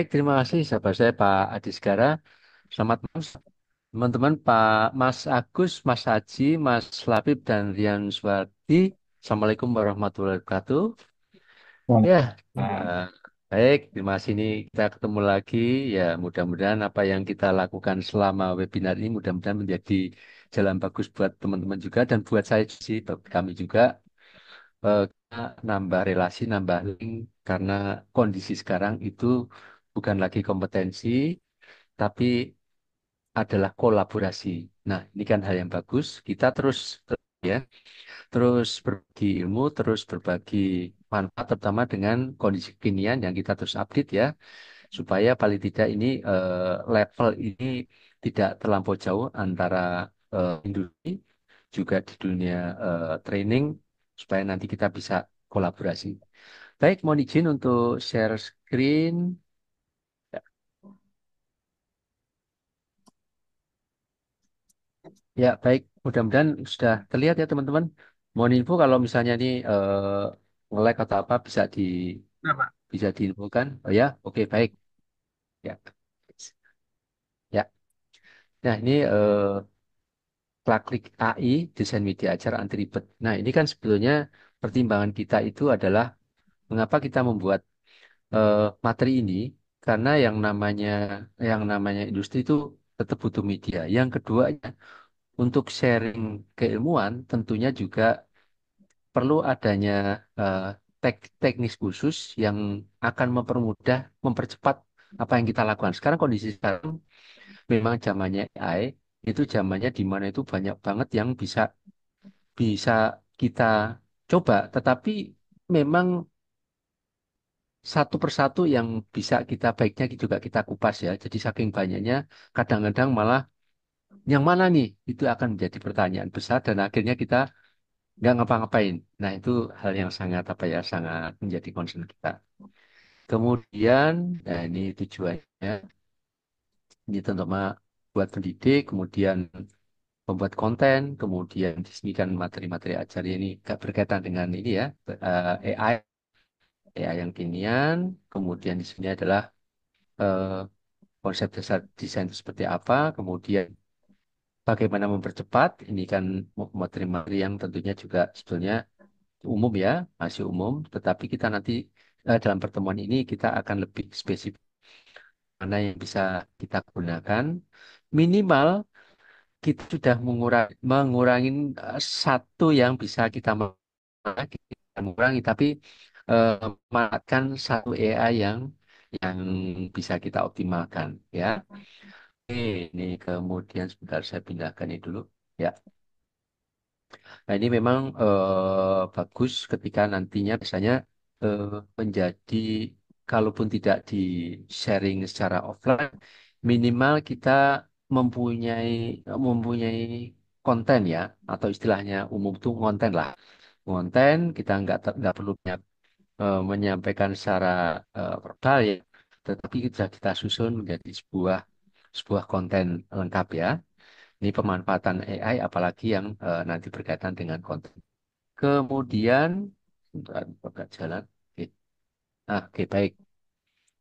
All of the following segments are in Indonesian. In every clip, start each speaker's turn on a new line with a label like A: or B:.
A: Baik, terima kasih sahabat saya Pak Adi Segara. Selamat malam teman-teman Pak Mas Agus, Mas Haji, Mas Labib, dan Rian Suwardi. Assalamualaikum warahmatullahi wabarakatuh. Ya,
B: Waalaikumsalam.
A: eh, baik, terima kasih ini kita ketemu lagi. Ya, mudah-mudahan apa yang kita lakukan selama webinar ini mudah-mudahan menjadi jalan bagus buat teman-teman juga dan buat saya sih, buat kami juga. Kita nambah relasi, nambah link karena kondisi sekarang itu bukan lagi kompetensi, tapi adalah kolaborasi. Nah, ini kan hal yang bagus. Kita terus ya, terus berbagi ilmu, terus berbagi manfaat, terutama dengan kondisi kekinian yang kita terus update ya, supaya paling tidak ini level ini tidak terlampau jauh antara industri juga di dunia training, supaya nanti kita bisa kolaborasi. Baik, mohon izin untuk share screen. Ya, baik. Mudah-mudahan sudah terlihat ya teman-teman. Mohon info kalau misalnya ini nge-lag atau apa
B: Kenapa?
A: bisa diinfokan. Oh ya, oke baik. Ya, ya. Nah ini klik AI desain media ajar anti ribet. Nah ini kan sebetulnya pertimbangan kita itu adalah mengapa kita membuat materi ini karena yang namanya industri itu tetap butuh media. Yang kedua untuk sharing keilmuan tentunya juga perlu adanya eh, teknis khusus yang akan mempermudah, mempercepat apa yang kita lakukan. Sekarang kondisi sekarang memang zamannya AI, itu zamannya di mana itu banyak banget yang bisa bisa kita coba, tetapi memang satu persatu yang bisa kita baiknya juga kita kupas ya. Jadi saking banyaknya, kadang-kadang malah yang mana nih itu akan menjadi pertanyaan besar dan akhirnya kita nggak ngapa-ngapain. Nah, itu hal yang sangat apa ya, sangat menjadi concern kita. Kemudian, nah ini tujuannya, ini tentu buat pendidik, kemudian membuat konten, kemudian disediakan materi-materi ajar ini gak berkaitan dengan ini ya, AI, AI yang kinian, kemudian di sini adalah eh, konsep dasar desain itu seperti apa, kemudian bagaimana mempercepat, ini kan materi-materi yang tentunya juga sebetulnya umum ya, masih umum, tetapi kita nanti dalam pertemuan ini kita akan lebih spesifik mana yang bisa kita gunakan. Minimal kita sudah mengurangi satu yang bisa kita mengurangi, tapi memanfaatkan satu AI yang bisa kita optimalkan ya. Oke, ini kemudian sebentar saya pindahkan ini dulu. Ya. Nah, ini memang bagus ketika nantinya biasanya eh, menjadi, kalaupun tidak di sharing secara offline, minimal kita mempunyai mempunyai konten ya, atau istilahnya umum itu konten lah. Konten kita nggak perlu menyampaikan secara verbal ya, tetapi sudah kita susun menjadi sebuah sebuah konten lengkap ya. Ini pemanfaatan AI apalagi yang nanti berkaitan dengan konten. Kemudian, sebentar, buka jalan. Oke. Oke, baik.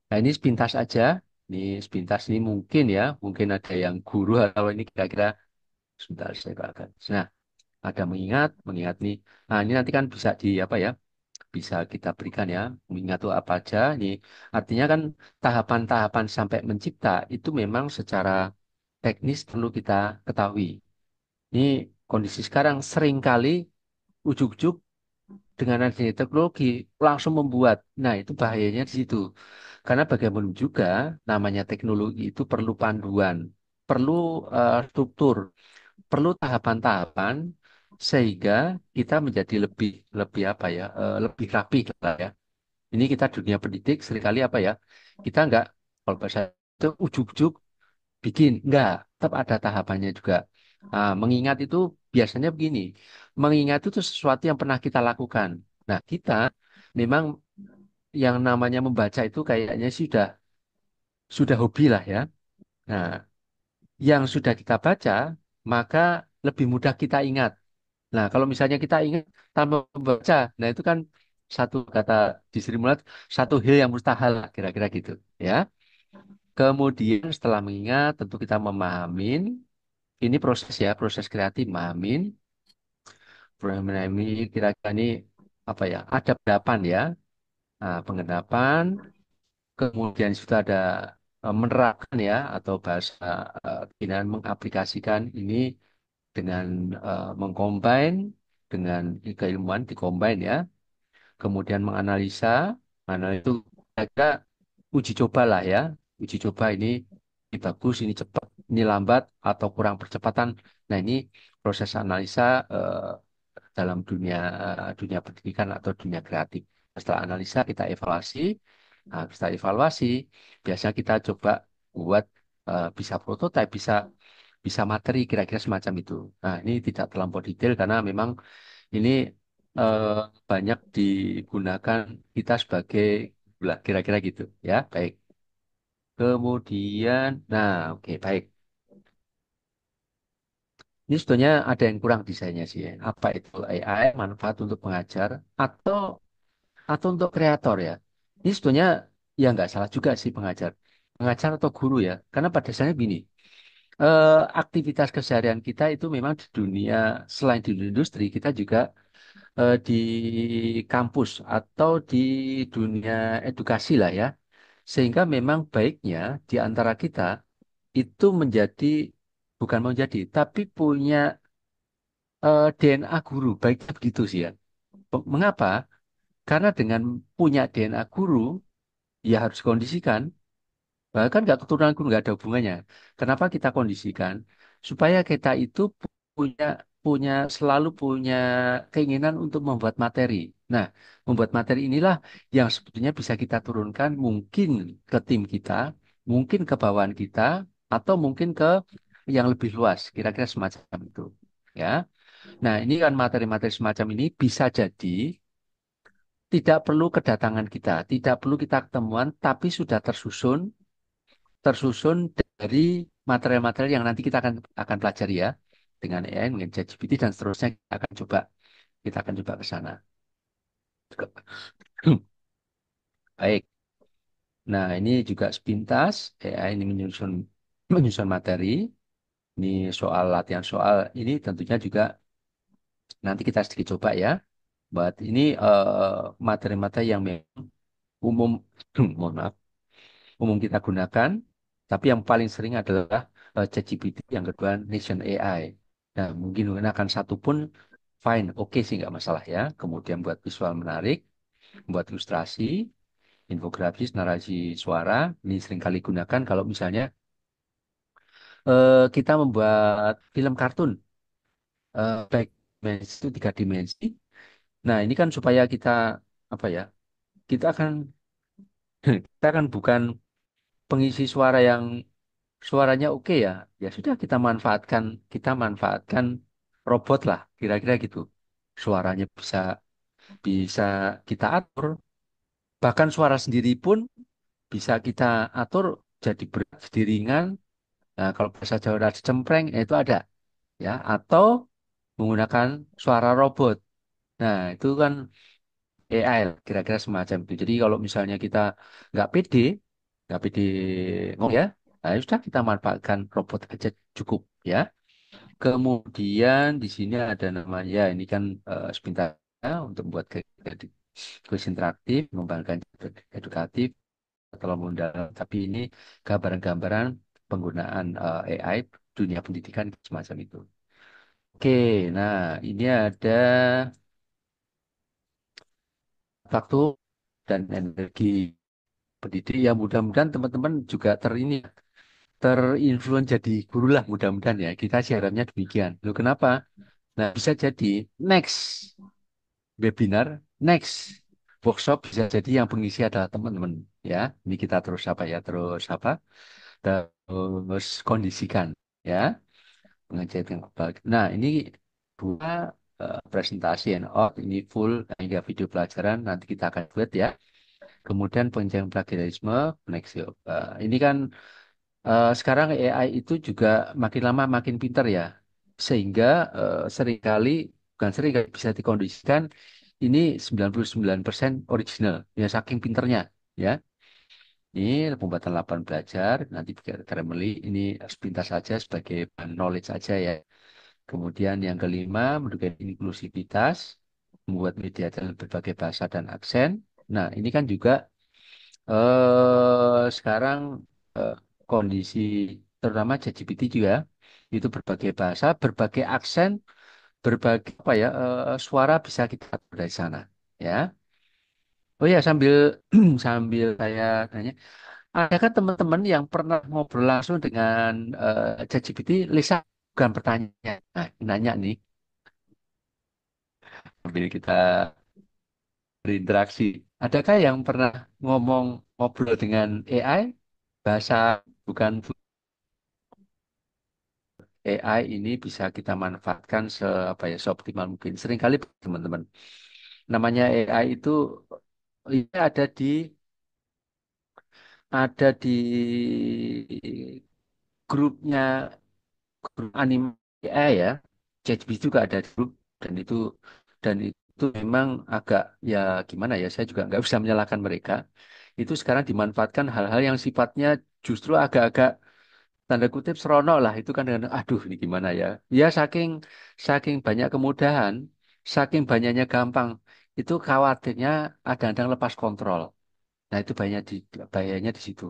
A: Nah, ini sepintas aja. Ini sepintas ini mungkin ya, mungkin ada yang guru atau ini kira-kira sebentar saya akan. Nah, ada mengingat nih. Nah, ini nanti kan bisa di apa ya? Bisa kita berikan ya. Mengingat itu apa aja. Ini artinya kan tahapan-tahapan sampai mencipta itu memang secara teknis perlu kita ketahui. Ini kondisi sekarang seringkali ujuk-ujuk dengan adanya teknologi langsung membuat. Nah, itu bahayanya di situ. Karena bagaimanapun juga namanya teknologi itu perlu panduan, perlu struktur, perlu tahapan-tahapan sehingga kita menjadi lebih lebih apa ya, lebih rapi lah ya. Ini kita dunia pendidik seringkali apa ya? Kita nggak, kalau bahasa itu ujuk-ujuk bikin, enggak, tetap ada tahapannya juga. Mengingat itu biasanya begini, mengingat itu sesuatu yang pernah kita lakukan. Nah, kita memang yang namanya membaca itu kayaknya sudah hobi lah ya. Nah, yang sudah kita baca, maka lebih mudah kita ingat. Nah, kalau misalnya kita ingat tanpa membaca, nah itu kan satu kata di Sri Mulat, satu hal yang mustahil, kira-kira gitu, ya. Kemudian setelah mengingat, tentu kita memahamin, ini proses ya, proses kreatif, memahamin, memahami kira-kira ini apa ya, ada pendapan ya, nah, pengendapan, kemudian sudah ada menerapkan ya, atau bahasa dengan mengaplikasikan ini dengan mengcombine dengan keilmuan dikombine ya, kemudian menganalisa, menganalisa itu kira uji coba lah ya, uji coba ini bagus, ini cepat, ini lambat atau kurang percepatan. Nah ini proses analisa dalam dunia dunia pendidikan atau dunia kreatif. Setelah analisa kita evaluasi, nah, setelah evaluasi biasanya kita coba buat bisa prototipe, bisa bisa materi kira-kira semacam itu. Nah ini tidak terlampau detail karena memang ini eh, banyak digunakan kita sebagai lah kira-kira gitu ya. Baik. Kemudian, nah oke baik. Ini sebetulnya ada yang kurang desainnya sih ya. Apa itu AI manfaat untuk pengajar atau untuk kreator ya. Ini sebetulnya ya nggak salah juga sih pengajar. Pengajar atau guru ya. Karena pada dasarnya gini, aktivitas keseharian kita itu memang di dunia, selain di dunia industri, kita juga di kampus atau di dunia edukasi lah ya. Sehingga memang baiknya di antara kita itu menjadi, bukan menjadi, tapi punya DNA guru. Baiknya begitu sih ya. Mengapa? Karena dengan punya DNA guru, ya harus kondisikan. Bahkan nggak keturunan guru, nggak ada hubungannya. Kenapa kita kondisikan? Supaya kita itu punya punya selalu punya keinginan untuk membuat materi. Nah, membuat materi inilah yang sebetulnya bisa kita turunkan mungkin ke tim kita, mungkin ke bawahan kita, atau mungkin ke yang lebih luas, kira-kira semacam itu. Ya. Nah, ini kan materi-materi semacam ini bisa jadi tidak perlu kedatangan kita, tidak perlu kita ketemuan, tapi sudah tersusun dari materi-materi yang nanti kita akan pelajari ya dengan AI, dengan ChatGPT dan seterusnya kita akan coba ke sana. Baik. Nah, ini juga sepintas AI ini menyusun menyusun materi. Ini soal latihan soal ini tentunya juga nanti kita sedikit coba ya. Buat ini materi-materi yang memang umum mohon maaf, umum kita gunakan, tapi yang paling sering adalah ChatGPT, yang kedua Nation AI. Nah, mungkin gunakan satu pun fine, oke sih nggak masalah ya. Kemudian buat visual menarik, buat ilustrasi, infografis, narasi suara, ini sering kali gunakan kalau misalnya kita membuat film kartun, baik dimensi itu 3 dimensi. Nah, ini kan supaya kita apa ya? Kita akan kita kan bukan pengisi suara yang suaranya oke ya, ya sudah kita manfaatkan robot lah, kira-kira gitu. Suaranya bisa bisa kita atur, bahkan suara sendiri pun bisa kita atur jadi berat, jadi ringan. Nah, kalau bahasa Jawa ada cempreng, itu ada ya, atau menggunakan suara robot. Nah, itu kan AI lah, kira-kira semacam itu. Jadi kalau misalnya kita nggak pede, nggak pede ngomong ya, nah, ya sudah kita manfaatkan robot aja cukup ya. Kemudian di sini ada namanya, ya ini kan sepintas untuk membuat kuis interaktif, mengembangkan edukatif terlalu mendalam. Tapi ini gambaran-gambaran penggunaan AI dunia pendidikan semacam itu. Oke, nah ini ada waktu dan energi pendidik. Ya mudah-mudahan teman-teman juga terinfluen jadi guru lah mudah-mudahan ya. Kita sih harapnya demikian. Loh kenapa? Nah bisa jadi next webinar, next workshop bisa jadi yang pengisi adalah teman-teman ya. Ini kita terus apa ya, terus kondisikan ya, mengajarkan kembali. Nah ini dua presentasi and out ini full hingga video pelajaran nanti kita akan buat ya. Kemudian penjagaan plagiarisme, next ini kan sekarang AI itu juga makin lama makin pintar ya, sehingga seringkali bukan sering bisa dikondisikan ini 99% original ya saking pinternya ya. Ini pembuatan lapangan belajar, nanti Grammarly ini sepintas saja sebagai bahan knowledge saja ya. Kemudian yang kelima, mendukung inklusivitas, membuat media dalam berbagai bahasa dan aksen. Nah, ini kan juga sekarang eh, kondisi terutama ChatGPT juga itu berbagai bahasa, berbagai aksen, berbagai apa ya suara bisa kita atur dari sana ya. Oh ya sambil sambil saya tanya, adakah teman-teman yang pernah ngobrol langsung dengan ChatGPT? Lisa bukan pertanyaan, nah, nanya nih sambil kita berinteraksi. Adakah yang pernah ngomong ngobrol dengan AI bahasa bukan AI ini bisa kita manfaatkan apa ya seoptimal mungkin. Seringkali teman-teman namanya AI itu ini ada di grupnya grup anime AI ya. ChatGPT juga ada di grup dan itu memang agak ya gimana ya saya juga nggak bisa menyalahkan mereka. Itu sekarang dimanfaatkan hal-hal yang sifatnya justru agak-agak tanda kutip serono lah itu kan dengan aduh ini gimana ya ya saking banyak kemudahan saking banyaknya gampang itu khawatirnya kadang-kadang lepas kontrol nah itu bahayanya di situ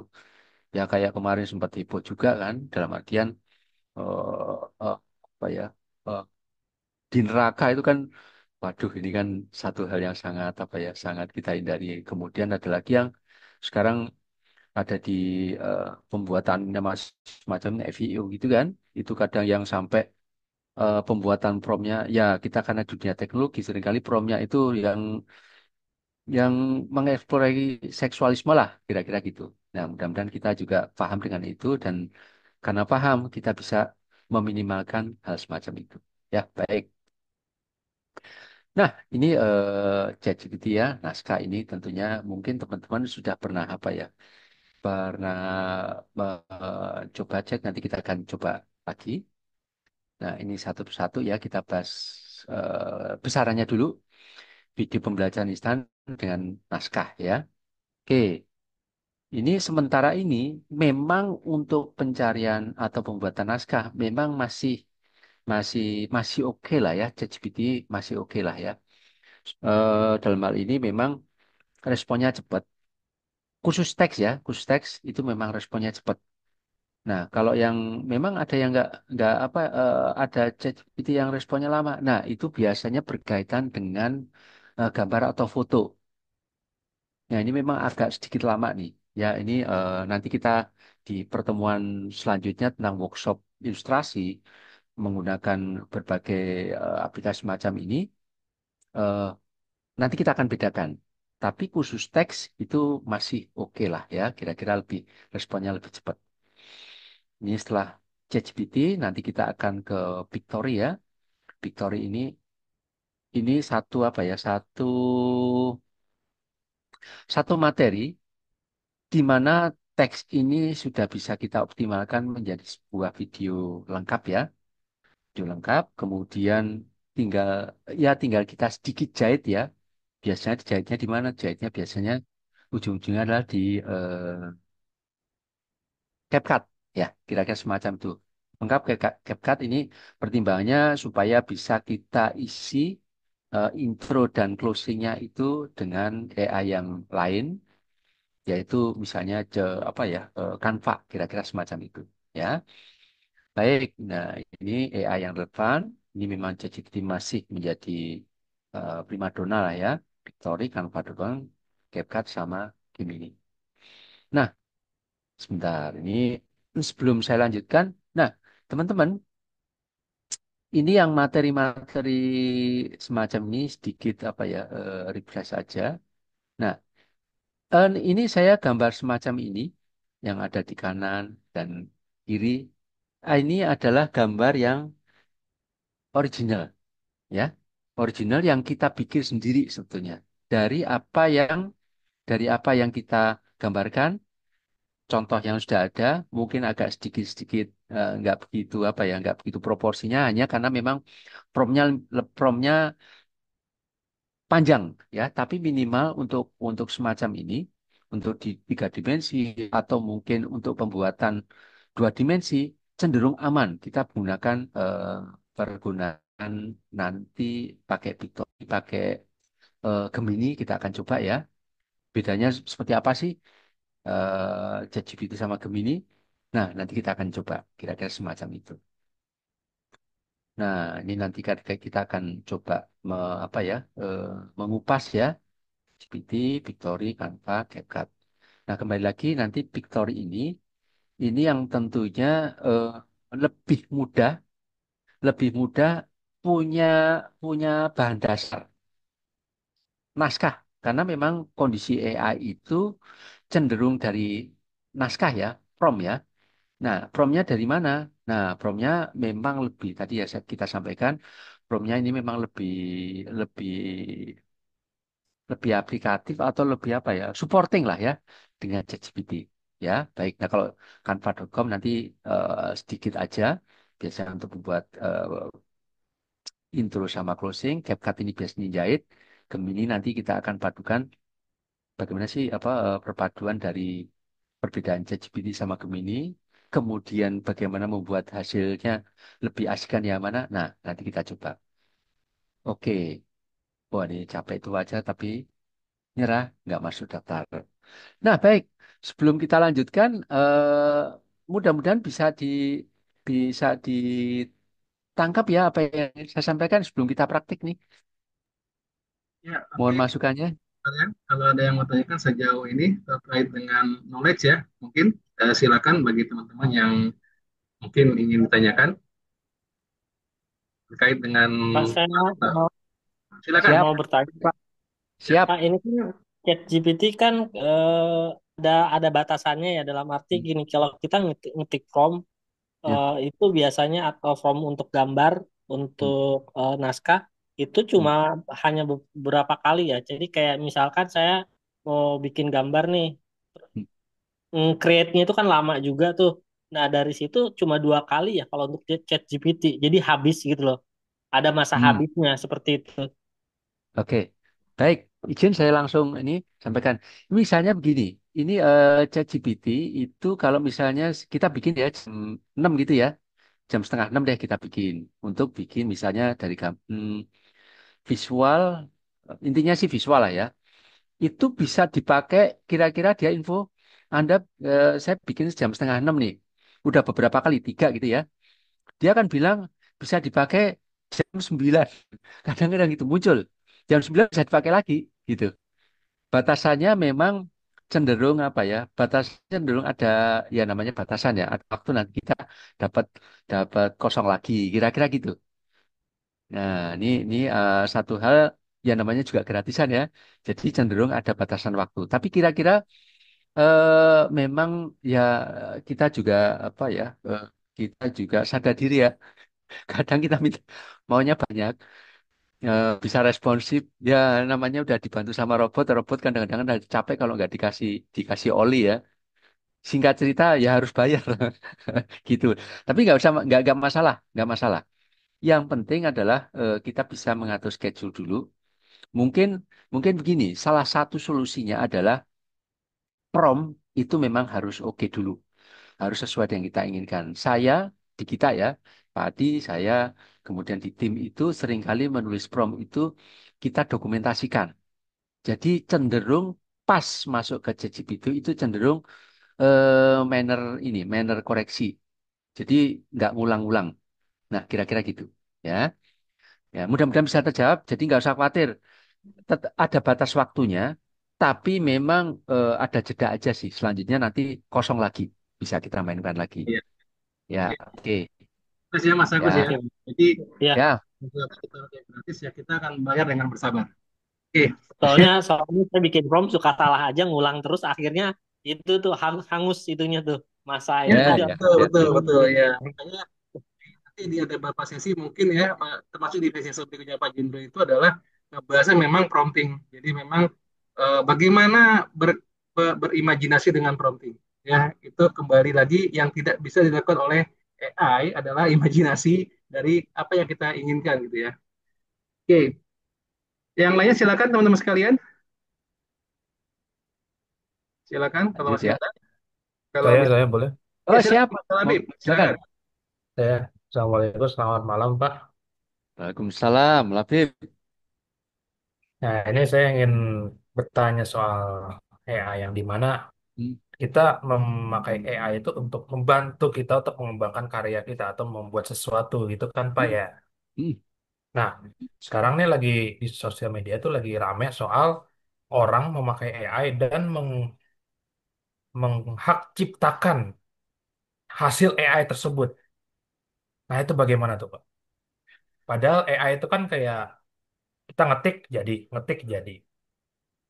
A: ya kayak kemarin sempat heboh juga kan dalam artian eh, eh, apa ya eh, di neraka itu kan waduh ini kan satu hal yang sangat apa ya sangat kita hindari kemudian ada lagi yang sekarang ada di eh, pembuatan nama semacam FIU gitu kan itu kadang yang sampai pembuatan promnya ya kita karena dunia teknologi seringkali promnya itu yang mengeksplorasi seksualisme lah kira-kira gitu. Nah mudah-mudahan kita juga paham dengan itu dan karena paham kita bisa meminimalkan hal semacam itu. Ya baik. Nah ini ChatGPT ya naskah ini tentunya mungkin teman-teman sudah pernah apa ya pernah coba cek nanti kita akan coba lagi. Nah, ini satu persatu ya kita bahas besarannya dulu. Video pembelajaran instan dengan naskah ya. Oke, ini sementara ini memang untuk pencarian atau pembuatan naskah memang masih masih masih oke lah ya. ChatGPT masih oke lah ya. Dalam hal ini memang responnya cepat. Khusus teks itu memang responnya cepat. Nah, kalau yang memang ada yang nggak apa ada ChatGPT yang responnya lama. Nah, itu biasanya berkaitan dengan gambar atau foto. Nah, ini memang agak sedikit lama nih. Ya, ini nanti kita di pertemuan selanjutnya tentang workshop ilustrasi menggunakan berbagai aplikasi semacam ini. eh, Nanti kita akan bedakan. Tapi khusus teks itu masih oke lah ya. Kira-kira lebih responnya lebih cepat. Ini setelah ChatGPT, nanti kita akan ke Pictory ya. Pictory ini satu apa ya? Satu materi di mana teks ini sudah bisa kita optimalkan menjadi sebuah video lengkap ya. Video lengkap, kemudian tinggal tinggal kita sedikit jahit ya. Biasanya dijahitnya di mana? Jahitnya biasanya ujung-ujungnya adalah di CapCut ya, kira-kira semacam itu. Lengkap CapCut ini pertimbangannya supaya bisa kita isi intro dan closingnya itu dengan AI yang lain, yaitu misalnya apa ya Canva, kira-kira semacam itu. Ya, baik. Nah, ini AI yang relevan. Ini memang ChatGPT masih menjadi primadona lah ya. Victory, Canva doang, CapCut sama Gemini. Nah, sebentar, ini sebelum saya lanjutkan, nah teman-teman, ini yang materi-materi semacam ini sedikit apa ya refresh saja. Nah, ini saya gambar semacam ini yang ada di kanan dan kiri. Ini adalah gambar yang original, ya, original yang kita bikin sendiri sebetulnya dari apa yang kita gambarkan contoh yang sudah ada mungkin agak sedikit-sedikit nggak begitu apa ya nggak begitu proporsinya hanya karena memang promptnya promptnya panjang ya tapi minimal untuk semacam ini untuk di 3 dimensi atau mungkin untuk pembuatan 2 dimensi cenderung aman. Kita gunakan pergunaan nanti pakai Pictory, pakai Gemini kita akan coba ya. Bedanya seperti apa sih ChatGPT sama Gemini? Nah, nanti kita akan coba kira-kira semacam itu. Nah, ini nanti kita akan coba apa ya, eh, mengupas ya GPT, Pictory, Canva, CapCut. Nah, kembali lagi nanti Pictory ini yang tentunya eh, lebih mudah, lebih mudah punya punya bahan dasar naskah karena memang kondisi AI itu cenderung dari naskah ya, prompt ya. Nah, promptnya dari mana? Nah, promptnya memang lebih tadi ya kita sampaikan, promptnya ini memang lebih lebih lebih aplikatif atau lebih apa ya, supporting lah ya dengan ChatGPT. Ya, baik. Nah, kalau Canva.com nanti sedikit aja, biasanya untuk membuat intro sama closing, CapCut ini biasanya jahit, Gemini nanti kita akan padukan bagaimana sih apa perpaduan dari perbedaan ChatGPT sama Gemini, kemudian bagaimana membuat hasilnya lebih asikan yang mana. Nah, nanti kita coba. Oke, wah ini capek itu aja tapi nyerah nggak masuk daftar. Nah, baik. Sebelum kita lanjutkan, mudah-mudahan bisa ditangkap ya apa yang saya sampaikan sebelum kita praktik nih.
B: Ya, oke.
A: Mohon masukannya.
B: Kalian, kalau ada yang mau tanyakan sejauh ini terkait dengan knowledge ya, mungkin silakan bagi teman-teman yang mungkin ingin ditanyakan terkait dengan
C: Pak, saya mau,
B: silakan.
C: mau
A: Siap,
C: bertanya, Pak.
B: Ya,
C: Pak,
A: siap.
C: ini kan ChatGPT kan ada batasannya ya dalam arti gini, kalau kita ngetik prompt
A: Ya.
C: itu biasanya atau prompt untuk gambar,
A: Hmm,
C: untuk naskah itu
A: hmm,
C: cuma hanya beberapa kali ya. Jadi kayak misalkan saya mau bikin gambar nih,
A: hmm,
C: create-nya itu kan lama juga tuh. Nah, dari situ cuma 2 kali ya kalau untuk ChatGPT. Jadi habis gitu loh. Ada masa
A: hmm.
C: habisnya seperti itu.
A: Oke, baik. Izin saya langsung ini sampaikan. Misalnya begini, ini ChatGPT itu kalau misalnya kita bikin ya jam 6 gitu ya, jam 5:30 deh kita bikin. Untuk bikin misalnya dari visual, intinya sih visual lah ya. Itu bisa dipakai kira-kira dia info, Anda, saya bikin jam 5:30 nih. Udah beberapa kali, 3 gitu ya. Dia akan bilang bisa dipakai jam 9. Kadang-kadang itu muncul. Jam 9 bisa dipakai lagi gitu. Batasannya memang cenderung apa ya? Batas cenderung ada ya namanya batasan ya. Ada waktu nanti kita dapat dapat kosong lagi, kira-kira gitu. Nah, ini satu hal yang namanya juga gratisan ya. Jadi cenderung ada batasan waktu. Tapi kira-kira memang ya kita juga apa ya? Kita juga sadar diri ya. Kadang kita minta maunya banyak, bisa responsif. Ya namanya udah dibantu sama robot, robot kadang-kadang kan capek kalau nggak dikasih dikasih oli ya. Singkat cerita ya harus bayar gitu. Tapi nggak masalah, nggak masalah. Yang penting adalah kita bisa mengatur schedule dulu. Mungkin mungkin begini, salah satu solusinya adalah prompt itu memang harus oke dulu, harus sesuai dengan yang kita inginkan. Saya di kita ya, Pak Adi, saya kemudian di tim itu seringkali menulis prompt itu kita dokumentasikan. Jadi cenderung pas masuk ke ChatGPT itu cenderung manner koreksi. Jadi nggak ngulang-ngulang. Nah, kira-kira gitu. Ya, ya mudah-mudahan bisa terjawab. Jadi nggak usah khawatir. Ada batas waktunya, tapi memang ada jeda aja sih. Selanjutnya nanti kosong lagi, bisa kita mainkan lagi.
B: iya.
A: Ya,
B: Oke.
A: oke.
B: Terus ya Mas Agus ya.
A: Ya,
C: Oke.
B: Jadi
C: Ya,
A: ya.
B: kalau kita yang gratis ya kita akan bayar dengan bersabar. Oke.
C: soalnya saya bikin prompt suka salah aja ngulang terus akhirnya itu tuh hangus hangus itunya tuh masa
B: Ya,
C: itu
A: Ya,
C: tuh
A: ya,
B: betul,
A: ya.
B: betul,
C: bingung
B: betul
C: gitu.
B: ya. Makanya nanti di ada beberapa sesi mungkin ya, termasuk di sesi berikutnya Pak Jindro itu adalah ngebahasnya memang prompting. Jadi memang bagaimana berimajinasi dengan prompting. Ya, itu kembali lagi yang tidak bisa dilakukan oleh AI adalah imajinasi dari apa yang kita inginkan gitu ya. Oke, yang lainnya silakan teman-teman sekalian. Silakan kalau
A: Lanjut
B: masih
A: ya.
B: ada. Kalau
D: Saya,
B: misalnya,
D: saya boleh.
B: ya
A: Oh,
B: silakan
A: siap.
B: Mas
A: Mau,
B: Labib,
A: silakan.
B: silakan.
D: Saya, Assalamualaikum, selamat malam, Pak.
A: Waalaikumsalam, Labib.
D: Nah, ini saya ingin bertanya soal AI yang di mana
A: Hmm,
D: kita memakai AI itu untuk membantu kita untuk mengembangkan karya kita atau membuat sesuatu gitu kan, Pak ya.
A: hmm,
D: Nah, sekarang nih lagi di sosial media itu lagi rame soal orang memakai AI dan menghak ciptakan hasil AI tersebut. Nah, itu bagaimana tuh, Pak? Padahal AI itu kan kayak kita ngetik jadi.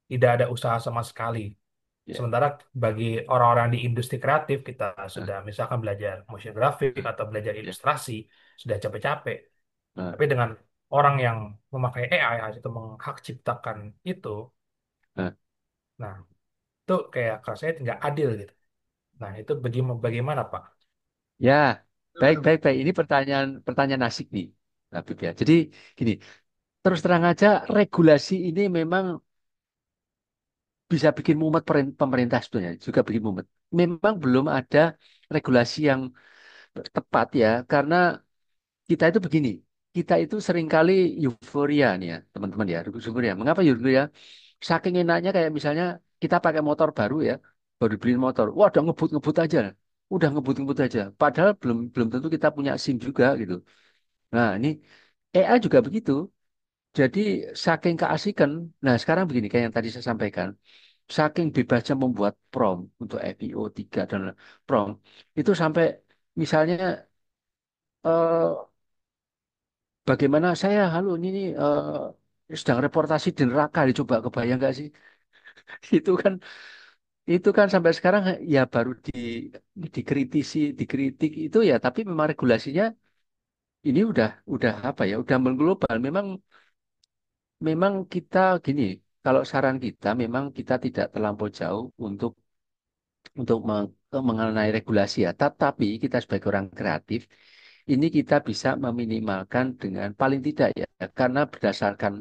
D: Tidak ada usaha sama sekali.
A: ya.
D: Sementara bagi orang-orang di industri kreatif, kita
A: Ah,
D: sudah misalkan belajar motion graphic
A: ah,
D: atau belajar
A: ya.
D: ilustrasi, sudah capek-capek.
A: Ah,
D: Tapi dengan orang yang memakai AI itu menghak ciptakan itu,
A: ah.
D: nah itu kayak rasanya nggak adil gitu. Nah itu bagaimana Pak?
A: Ya, baik, baik, baik. Ini pertanyaan pertanyaan asik nih, Labib ya. Jadi gini, terus terang aja regulasi ini memang bisa bikin mumet pemerintah sebetulnya, juga bikin mumet. Memang belum ada regulasi yang tepat ya, karena kita itu begini, kita itu seringkali euforia nih ya, teman-teman ya, euforia. Mengapa euforia? Saking enaknya kayak misalnya kita pakai motor baru ya, baru beli motor, wah udah ngebut-ngebut aja, udah ngebut-ngebut aja. Padahal belum belum tentu kita punya SIM juga gitu. Nah ini AI juga begitu. Jadi saking keasikan, nah sekarang begini kayak yang tadi saya sampaikan, saking bebasnya membuat prompt untuk FIO 3 dan prompt itu sampai misalnya eh, bagaimana saya halo ini nih, sedang reportasi di neraka dicoba kebayang nggak sih? Itu kan sampai sekarang ya baru dikritisi dikritik itu ya tapi memang regulasinya ini udah apa ya udah mengglobal memang memang kita gini kalau saran kita memang kita tidak terlampau jauh untuk mengenai regulasi ya tetapi kita sebagai orang kreatif ini kita bisa meminimalkan dengan paling tidak ya karena berdasarkan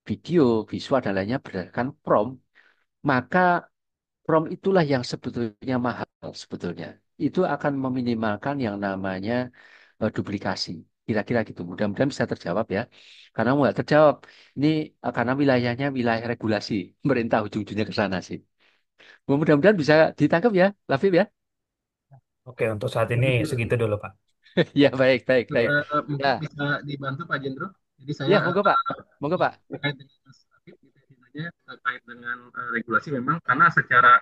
A: video visual dan lainnya berdasarkan prompt maka prompt itulah yang sebetulnya mahal sebetulnya. Itu akan meminimalkan yang namanya duplikasi. Kira-kira gitu. Mudah-mudahan bisa terjawab ya. Karena nggak terjawab, ini karena wilayahnya wilayah regulasi. Pemerintah ujung-ujungnya ke sana sih. Mudah-mudahan bisa ditangkap ya, Lafif ya.
D: Oke untuk saat ini segitu dulu Pak.
A: Ya baik, baik, baik.
B: Mungkin
A: Ya,
B: bisa dibantu Pak Jendro. Jadi saya
A: ya monggo Pak. Monggo Pak.
B: terkait dengan Mas Habib, gitu aja terkait dengan regulasi memang karena secara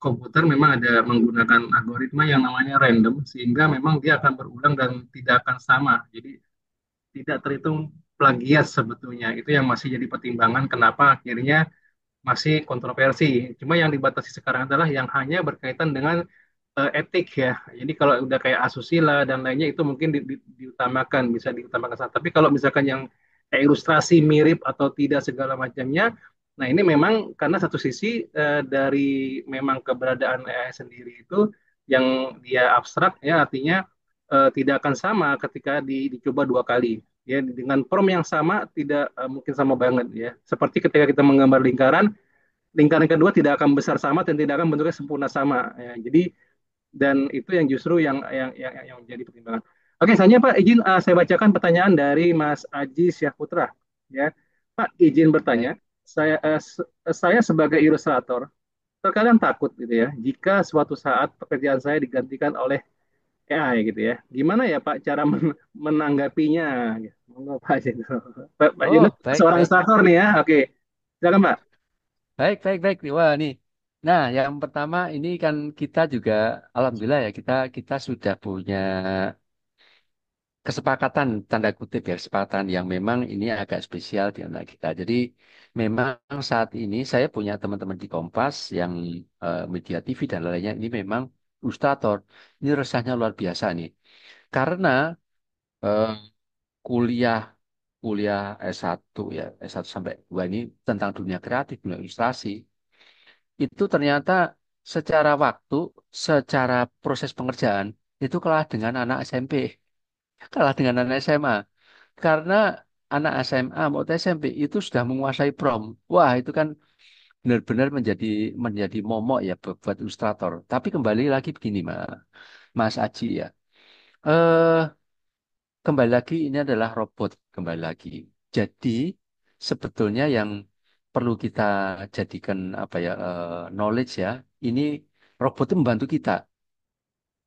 B: komputer memang ada menggunakan algoritma yang namanya random sehingga memang dia akan berulang dan tidak akan sama. Jadi tidak terhitung plagiat sebetulnya. Itu yang masih jadi pertimbangan kenapa akhirnya masih kontroversi. Cuma yang dibatasi sekarang adalah yang hanya berkaitan dengan etik ya. Jadi kalau udah kayak asusila dan lainnya itu mungkin diutamakan, bisa diutamakan. Tapi kalau misalkan yang kayak ilustrasi mirip atau tidak segala macamnya, nah ini memang karena satu sisi dari memang keberadaan AI sendiri itu yang dia abstrak ya artinya tidak akan sama ketika dicoba dua kali. Ya, dengan prompt yang sama tidak mungkin sama banget ya. Seperti ketika kita menggambar lingkaran, lingkaran kedua tidak akan besar sama dan tidak akan bentuknya sempurna sama. Ya, jadi dan itu yang justru yang menjadi pertimbangan. Oke, selanjutnya Pak izin saya bacakan pertanyaan dari Mas Aji Syahputra. Ya, Pak izin bertanya,
A: Baik.
B: saya sebagai ilustrator terkadang takut gitu ya, jika suatu saat pekerjaan saya digantikan oleh AI gitu ya. Gimana ya Pak cara menanggapinya? Monggo Pak Jino. Pak Jino
A: Oh, baik,
B: seorang
A: baik.
B: ilustrator nih ya. Oke, silakan Pak.
A: Baik, baik, baik. Wah, nih. Nah, yang pertama ini kan kita juga, alhamdulillah ya, kita sudah punya kesepakatan tanda kutip ya kesepakatan yang memang ini agak spesial di antara kita. Jadi memang saat ini saya punya teman-teman di Kompas yang media TV dan lainnya ini memang ilustrator. Ini resahnya luar biasa nih. Karena eh, kuliah kuliah S1 ya S1 sampai 2 ini tentang dunia kreatif, dunia ilustrasi itu ternyata secara waktu, secara proses pengerjaan itu kalah dengan anak SMP, kalah dengan anak SMA. Karena anak SMA maupun SMP itu sudah menguasai prom. Wah, itu kan benar-benar menjadi momok ya buat ilustrator. Tapi kembali lagi begini, Mas Aji ya. Eh, Kembali lagi ini adalah robot kembali lagi. Jadi sebetulnya yang perlu kita jadikan apa ya knowledge ya. Ini robot itu membantu kita.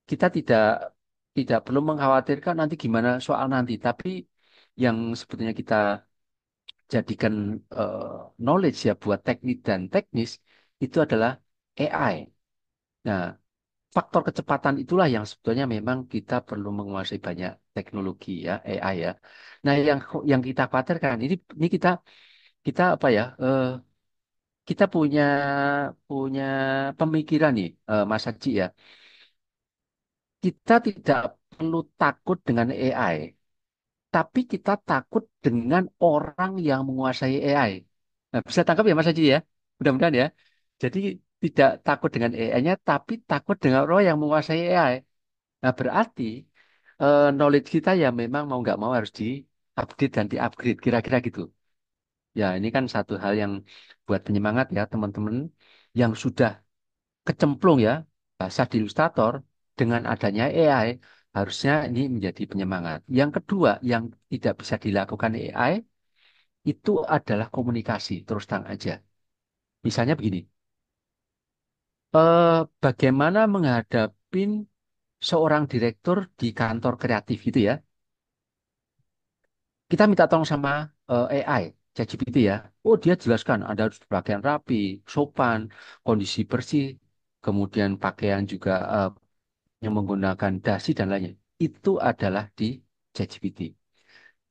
A: Kita tidak perlu mengkhawatirkan nanti gimana soal nanti, tapi yang sebetulnya kita jadikan eh, knowledge ya buat teknik dan teknis itu adalah AI. Nah, faktor kecepatan itulah yang sebetulnya memang kita perlu menguasai banyak teknologi ya AI ya. Nah, yang kita khawatirkan ini kita apa ya? Kita punya punya pemikiran nih, Mas Haji ya. Kita tidak perlu takut dengan AI, tapi kita takut dengan orang yang menguasai AI. Nah, bisa tangkap ya Mas Haji ya? Mudah-mudahan ya. Jadi tidak takut dengan AI-nya, tapi takut dengan orang yang menguasai AI. Nah, berarti knowledge kita ya memang mau nggak mau harus di-update dan di-upgrade, kira-kira gitu. Ya, ini kan satu hal yang buat penyemangat ya teman-teman yang sudah kecemplung ya bahasa di Ilustrator dengan adanya AI harusnya ini menjadi penyemangat. Yang kedua yang tidak bisa dilakukan AI itu adalah komunikasi terus terang aja. Misalnya begini, bagaimana menghadapi seorang direktur di kantor kreatif gitu ya. Kita minta tolong sama AI, ChatGPT ya. Oh, dia jelaskan Anda harus berpakaian rapi, sopan, kondisi bersih, kemudian pakaian juga yang menggunakan dasi dan lainnya. Itu adalah di ChatGPT.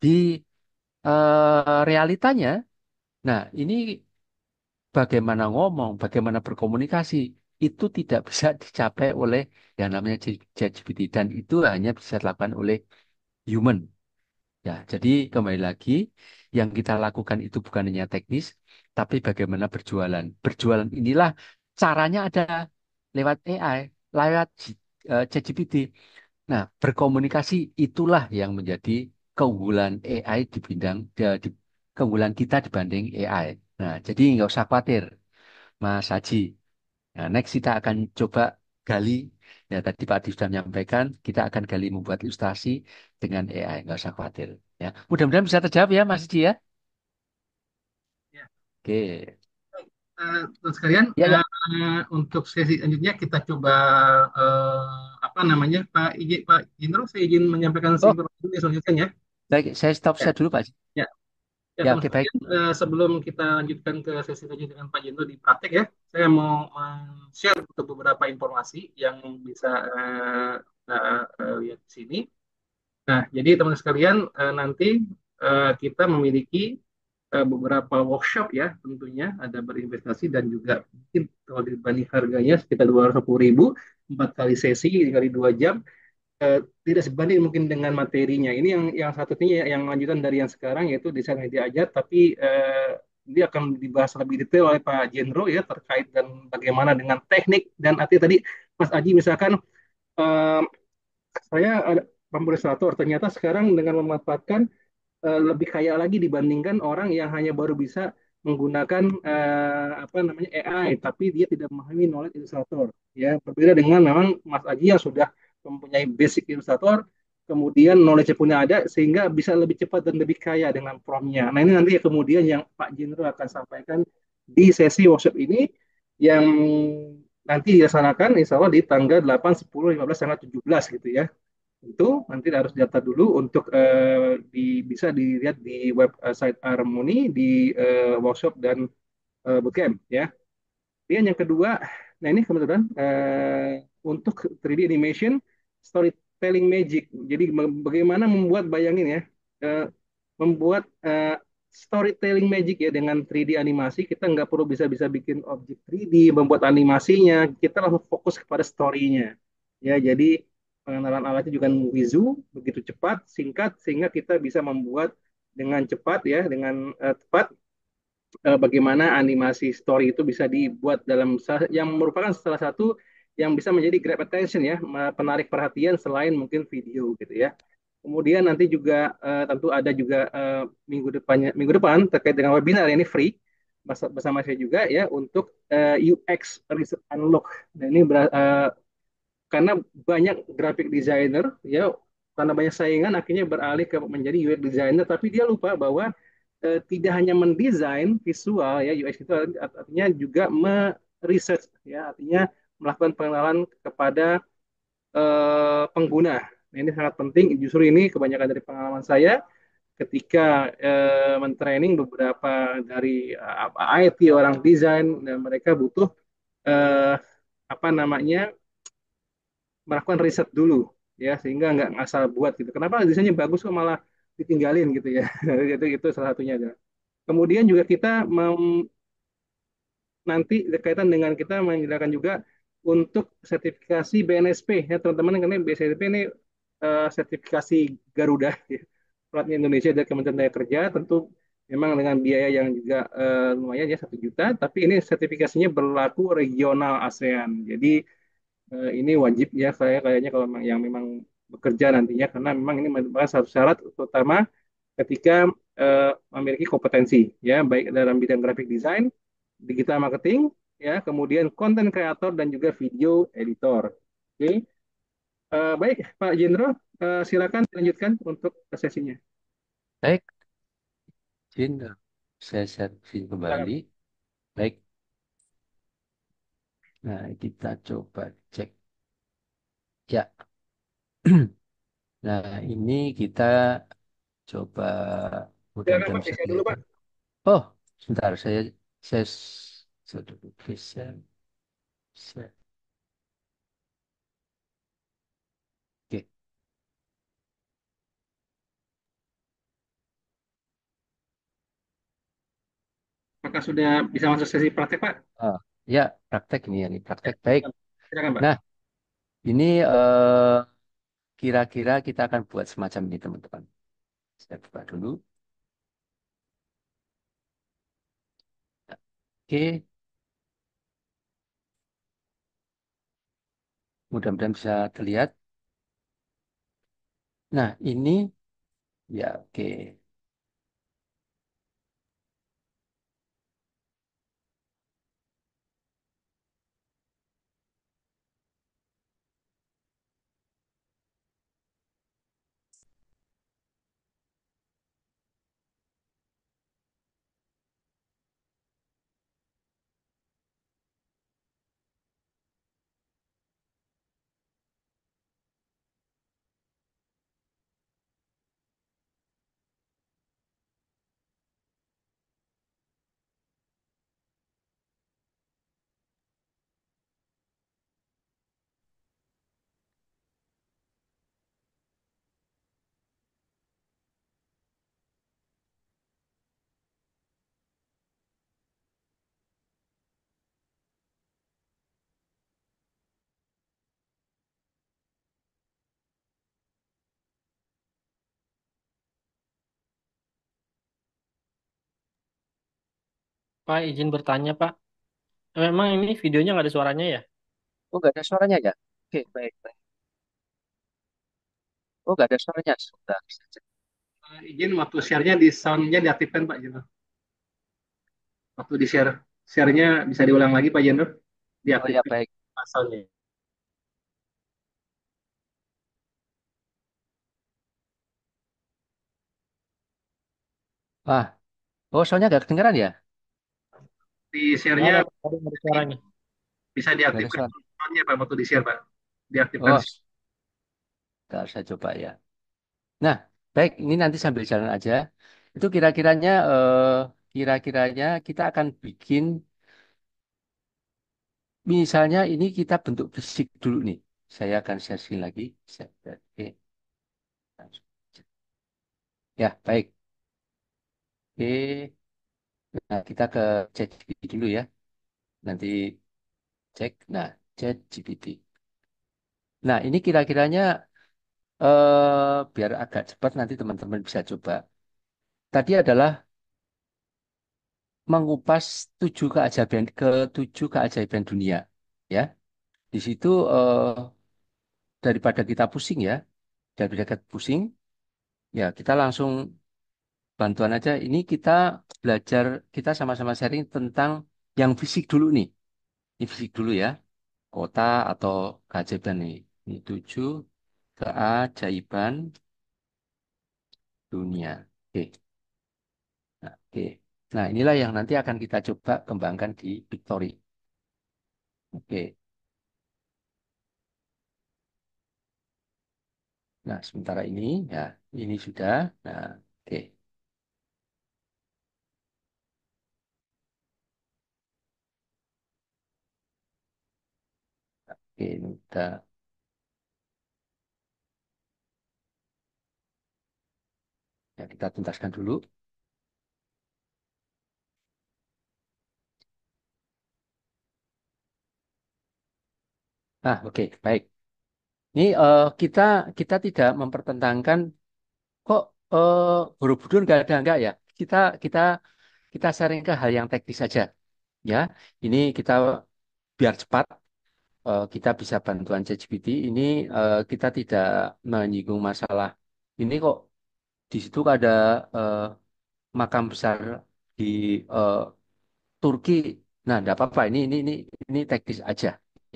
A: Di realitanya, nah ini bagaimana ngomong, bagaimana berkomunikasi, itu tidak bisa dicapai oleh yang namanya ChatGPT dan itu hanya bisa dilakukan oleh human. Ya, jadi kembali lagi, yang kita lakukan itu bukan hanya teknis, tapi bagaimana berjualan. Berjualan inilah caranya ada lewat AI, lewat ChatGPT. Nah, berkomunikasi itulah yang menjadi keunggulan AI keunggulan kita dibanding AI. Nah, jadi nggak usah khawatir, Mas Haji. Nah, next kita akan coba gali. Ya, tadi Pak Adi sudah menyampaikan, kita akan gali membuat ilustrasi dengan AI. Nggak usah khawatir. Ya, mudah-mudahan bisa terjawab ya, Mas Haji ya.
B: Ya.
A: Oke.
B: Terus sekalian,
A: Ya, ya.
B: untuk sesi selanjutnya kita coba apa namanya Pak Indro, saya izin menyampaikan
A: Oh,
B: informasi selanjutnya ya.
A: baik. Saya stop
B: Ya,
A: share dulu, Pak.
B: ya, ya
A: Ya,
B: teman
A: oke, baik.
B: sekalian, sebelum kita lanjutkan ke sesi selanjutnya dengan Pak Jendo di praktek ya, saya mau share untuk beberapa informasi yang bisa lihat di sini. Nah, jadi teman sekalian, nanti kita memiliki beberapa workshop ya, tentunya ada berinvestasi dan juga mungkin kalau dibanding harganya sekitar 210.000, 4 kali sesi, dikali 2 jam, tidak sebanding mungkin dengan materinya. Ini yang satunya yang lanjutan dari yang sekarang yaitu desain media ajar, tapi dia akan dibahas lebih detail oleh Pak Jendro ya terkait dan bagaimana dengan teknik dan arti tadi Mas Aji misalkan eh, saya ada pembuat ilustrator ternyata sekarang dengan memanfaatkan lebih kaya lagi dibandingkan orang yang hanya baru bisa menggunakan apa namanya AI, tapi dia tidak memahami knowledge ilustrator. Ya, berbeda dengan memang Mas Aji yang sudah mempunyai basic ilustrator, kemudian knowledge punya ada sehingga bisa lebih cepat dan lebih kaya dengan promnya. Nah ini nanti kemudian yang Pak Jenderal akan sampaikan di sesi workshop ini yang nanti dilaksanakan insya Allah di tanggal 8, 10, 15, tanggal 17 gitu ya itu nanti harus daftar dulu untuk bisa dilihat di website Harmony di workshop dan bootcamp ya. Kemudian yang kedua, nah ini kebetulan untuk 3D animation storytelling magic. Jadi bagaimana membuat bayangin ya, eh, membuat storytelling magic ya dengan 3D animasi. Kita nggak perlu bisa bikin objek 3D, membuat animasinya. Kita langsung fokus kepada story-nya. Ya, jadi pengenalan alatnya juga Wizu begitu cepat, singkat sehingga kita bisa membuat dengan cepat ya, dengan tepat bagaimana animasi story itu bisa dibuat dalam yang merupakan salah satu yang bisa menjadi grab attention ya, penarik perhatian selain mungkin video gitu ya. Kemudian nanti juga tentu ada juga minggu depan terkait dengan webinar ini free. bersama saya juga ya untuk UX Research Unlock. Nah, ini karena banyak graphic designer ya, karena banyak saingan akhirnya beralih ke menjadi UX designer, tapi dia lupa bahwa tidak hanya mendesain visual ya, UX itu artinya juga meresearch ya, artinya melakukan pengenalan kepada pengguna. Nah, ini sangat penting. Justru ini kebanyakan dari pengalaman saya ketika mentraining beberapa dari IT orang desain, dan mereka butuh eh, apa namanya, melakukan riset dulu ya, sehingga nggak ngasal buat gitu. Kenapa desainnya bagus kok malah ditinggalin gitu ya? Itu salah satunya. Kemudian juga kita nanti berkaitan dengan kita menyediakan juga untuk sertifikasi BNSP ya teman-teman, karena BNSP ini sertifikasi Garuda ya, platnya Indonesia dari Kementerian Tenaga Kerja, tentu memang dengan biaya yang juga lumayan ya 1 juta, tapi ini sertifikasinya berlaku regional ASEAN. Jadi ini wajib ya, saya kayaknya kalau yang memang bekerja nantinya, karena memang ini merupakan satu syarat utama ketika memiliki kompetensi ya, baik dalam bidang graphic design, digital marketing, ya, kemudian konten kreator dan juga video editor. Oke. Baik Pak Jendro, silakan lanjutkan untuk sesinya.
A: Baik, Jin, saya share kembali.
B: Silakan.
A: Baik, nah kita coba cek. Ya, nah ini kita coba
B: Silakan Pak,
A: mudah-mudahan bisa
B: saya dulu Pak.
A: kelihatan. Oh, sebentar, saya sudah bisa. Oke.
B: Apakah sudah bisa masuk sesi praktek Pak?
A: Ah, ya, praktek ini ya, ini
B: Ya,
A: praktek. Baik.
B: silakan Pak.
A: Nah, ini kira-kira kita akan buat semacam ini, teman-teman. Saya buka dulu. Oke, mudah-mudahan bisa terlihat. Nah, ini ya oke.
C: Pak, izin bertanya, Pak. Memang ini videonya nggak ada suaranya ya?
A: Oh, nggak ada suaranya ya? Oke, baik, baik. Oh, nggak ada suaranya. Sudah, bisa cek.
B: Izin waktu share-nya di sound-nya diaktifkan Pak Jendro. Waktu di share, share-nya bisa diulang lagi Pak Jendro,
A: Oh ya,
B: diaktifkan
A: baik.
B: sound-nya.
A: Ah, oh, soalnya nggak kedengeran ya?
B: Di
C: Nggak
B: share-nya
C: ada, tadi nggak ada suaranya.
B: bisa
A: Nggak ada
B: diaktifkan
A: suara.
B: sound-nya Pak waktu di share Pak. Diaktifkan.
A: Oh, ntar saya coba ya. Nah, baik. Ini nanti sambil jalan aja. Itu kira-kiranya kita akan bikin, misalnya ini kita bentuk fisik dulu nih. Saya akan share screen lagi. Oke. Ya, baik. Oke. Nah, kita ke ChatGPT dulu ya. Nanti cek. Nah, ChatGPT. Nah, ini kira-kiranya biar agak cepat nanti teman-teman bisa coba. Tadi adalah mengupas tujuh keajaiban dunia. Ya, di situ daripada kita pusing ya, daripada kita pusing, ya kita langsung bantuan aja. Ini kita belajar, kita sama-sama sharing tentang yang fisik dulu nih. Ini fisik dulu ya. Kota atau keajaiban nih. Ini 7 keajaiban dunia. Oke. Nah, oke. Nah, inilah yang nanti akan kita coba kembangkan di Victory. Oke. Nah, sementara ini ya, ini sudah. Nah, oke. Oke, ini udah. Ya, kita tuntaskan dulu. Ah, oke, baik. Ini kita kita tidak mempertentangkan kok Borobudur nggak ada nggak ya. Kita kita kita sharing ke hal yang teknis saja. Ya, ini kita biar cepat kita bisa bantuan ChatGPT. Ini kita tidak menyinggung masalah. Ini kok di situ ada eh, makam besar di eh, Turki. Nah, tidak apa-apa. Ini teknis aja.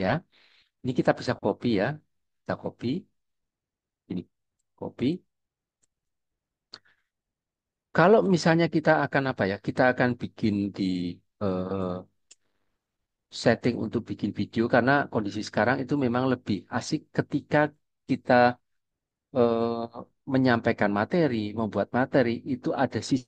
A: Ya, ini kita bisa copy ya. Kita copy. Ini copy. Kalau misalnya kita akan apa ya? Kita akan bikin di eh, setting untuk bikin video karena kondisi sekarang itu memang lebih asik ketika kita menyampaikan materi, membuat materi itu ada sisi.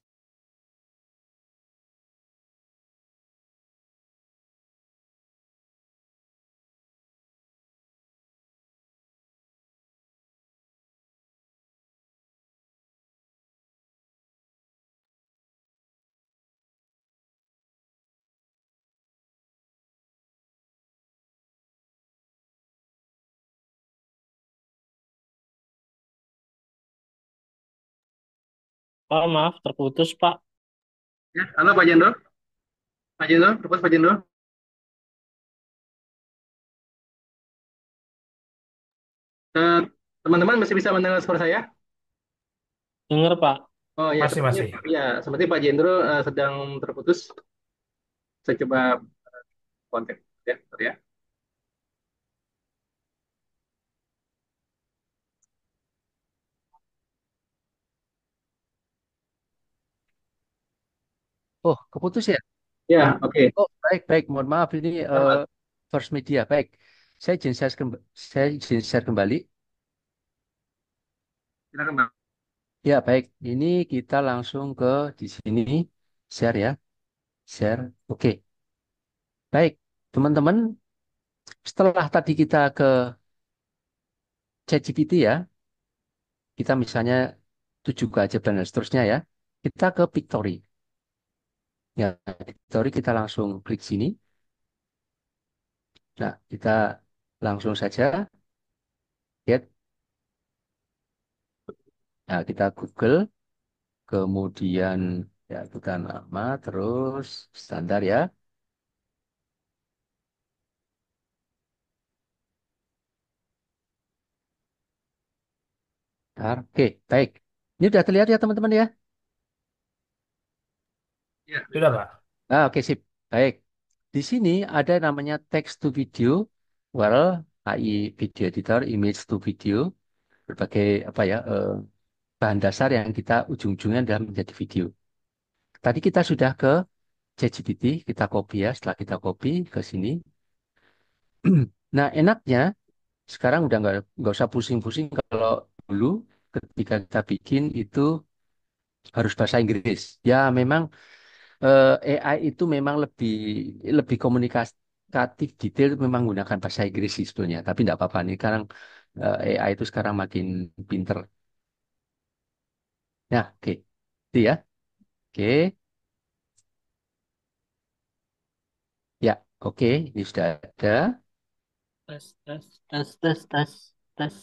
C: Pak, maaf, terputus, Pak.
B: Ya, halo Pak Jendro. Pak Jendro, terus Pak Jendro. Eh, teman-teman masih bisa mendengar suara saya?
C: Dengar, Pak.
B: Oh ya,
D: Masih,
B: sepertinya
D: masih.
B: ya, seperti Pak Jendro sedang terputus. Saya coba kontak ya, bentar ya.
A: Oh, keputus ya?
B: Ya, oke.
A: Oh, baik, baik. Mohon maaf ini
B: Selamat.
A: first media. Baik. Saya izin share kembali.
B: Silakan Bang.
A: Ya, baik. Ini kita langsung ke di sini share ya. Share. Oke. Baik. Teman-teman, setelah tadi kita ke ChatGPT ya, kita misalnya 7 keajaiban dan seterusnya ya. Kita ke Pictory. Ya, Pictory kita langsung klik sini. Nah, kita langsung saja get. Nah, kita Google, kemudian ya kita nama, terus standar ya. Bentar. Oke, baik. Ini udah terlihat ya teman-teman ya?
B: Ya,
D: Sudah, Pak.
A: Ah, oke, sip. Baik. Di sini ada namanya text to video, URL, AI video editor, image to video, berbagai apa ya bahan dasar yang kita ujung-ujungnya adalah menjadi video. Tadi kita sudah ke ChatGPT, kita copy ya. Setelah kita copy ke sini. Nah, enaknya sekarang udah nggak usah pusing-pusing kalau dulu ketika kita bikin itu harus bahasa Inggris. Ya, memang AI itu memang lebih lebih komunikatif detail itu memang menggunakan bahasa Inggris sih sebetulnya. Tapi tidak apa-apa nih. Sekarang AI itu sekarang makin pinter. Nah, oke. Itu ya. Oke. Ya, oke. Ini sudah ada.
C: Tes, tes, tes, tes, tes, tes.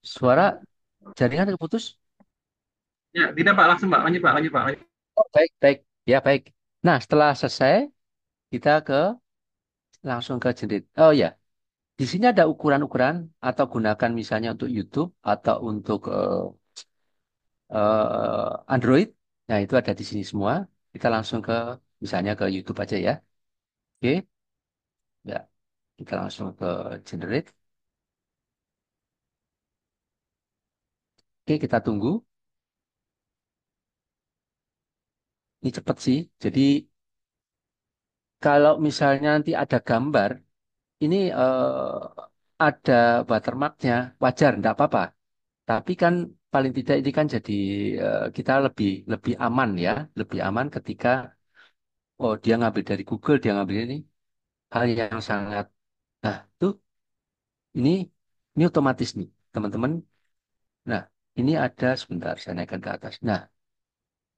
A: Suara jaringan terputus.
B: ya, tidak Pak, langsung Pak, lanjut Pak, lanjut Pak. Lanjut.
A: Oh, baik, baik. Ya, baik. Nah, setelah selesai, kita langsung ke generate. Oh ya, di sini ada ukuran-ukuran atau gunakan misalnya untuk YouTube atau untuk Android. Nah, itu ada di sini semua. Kita langsung ke misalnya ke YouTube aja ya. Oke, ya. Kita langsung ke generate. Oke, kita tunggu. Ini cepet sih. Jadi kalau misalnya nanti ada gambar, ini ada watermarknya, wajar, enggak apa-apa. Tapi kan paling tidak ini kan jadi kita lebih lebih aman ya, lebih aman ketika oh dia ngambil dari Google, dia ngambil ini hal yang sangat. Nah, tuh ini ini otomatis nih, teman-teman. Nah, ini ada sebentar saya naikkan ke atas. Nah,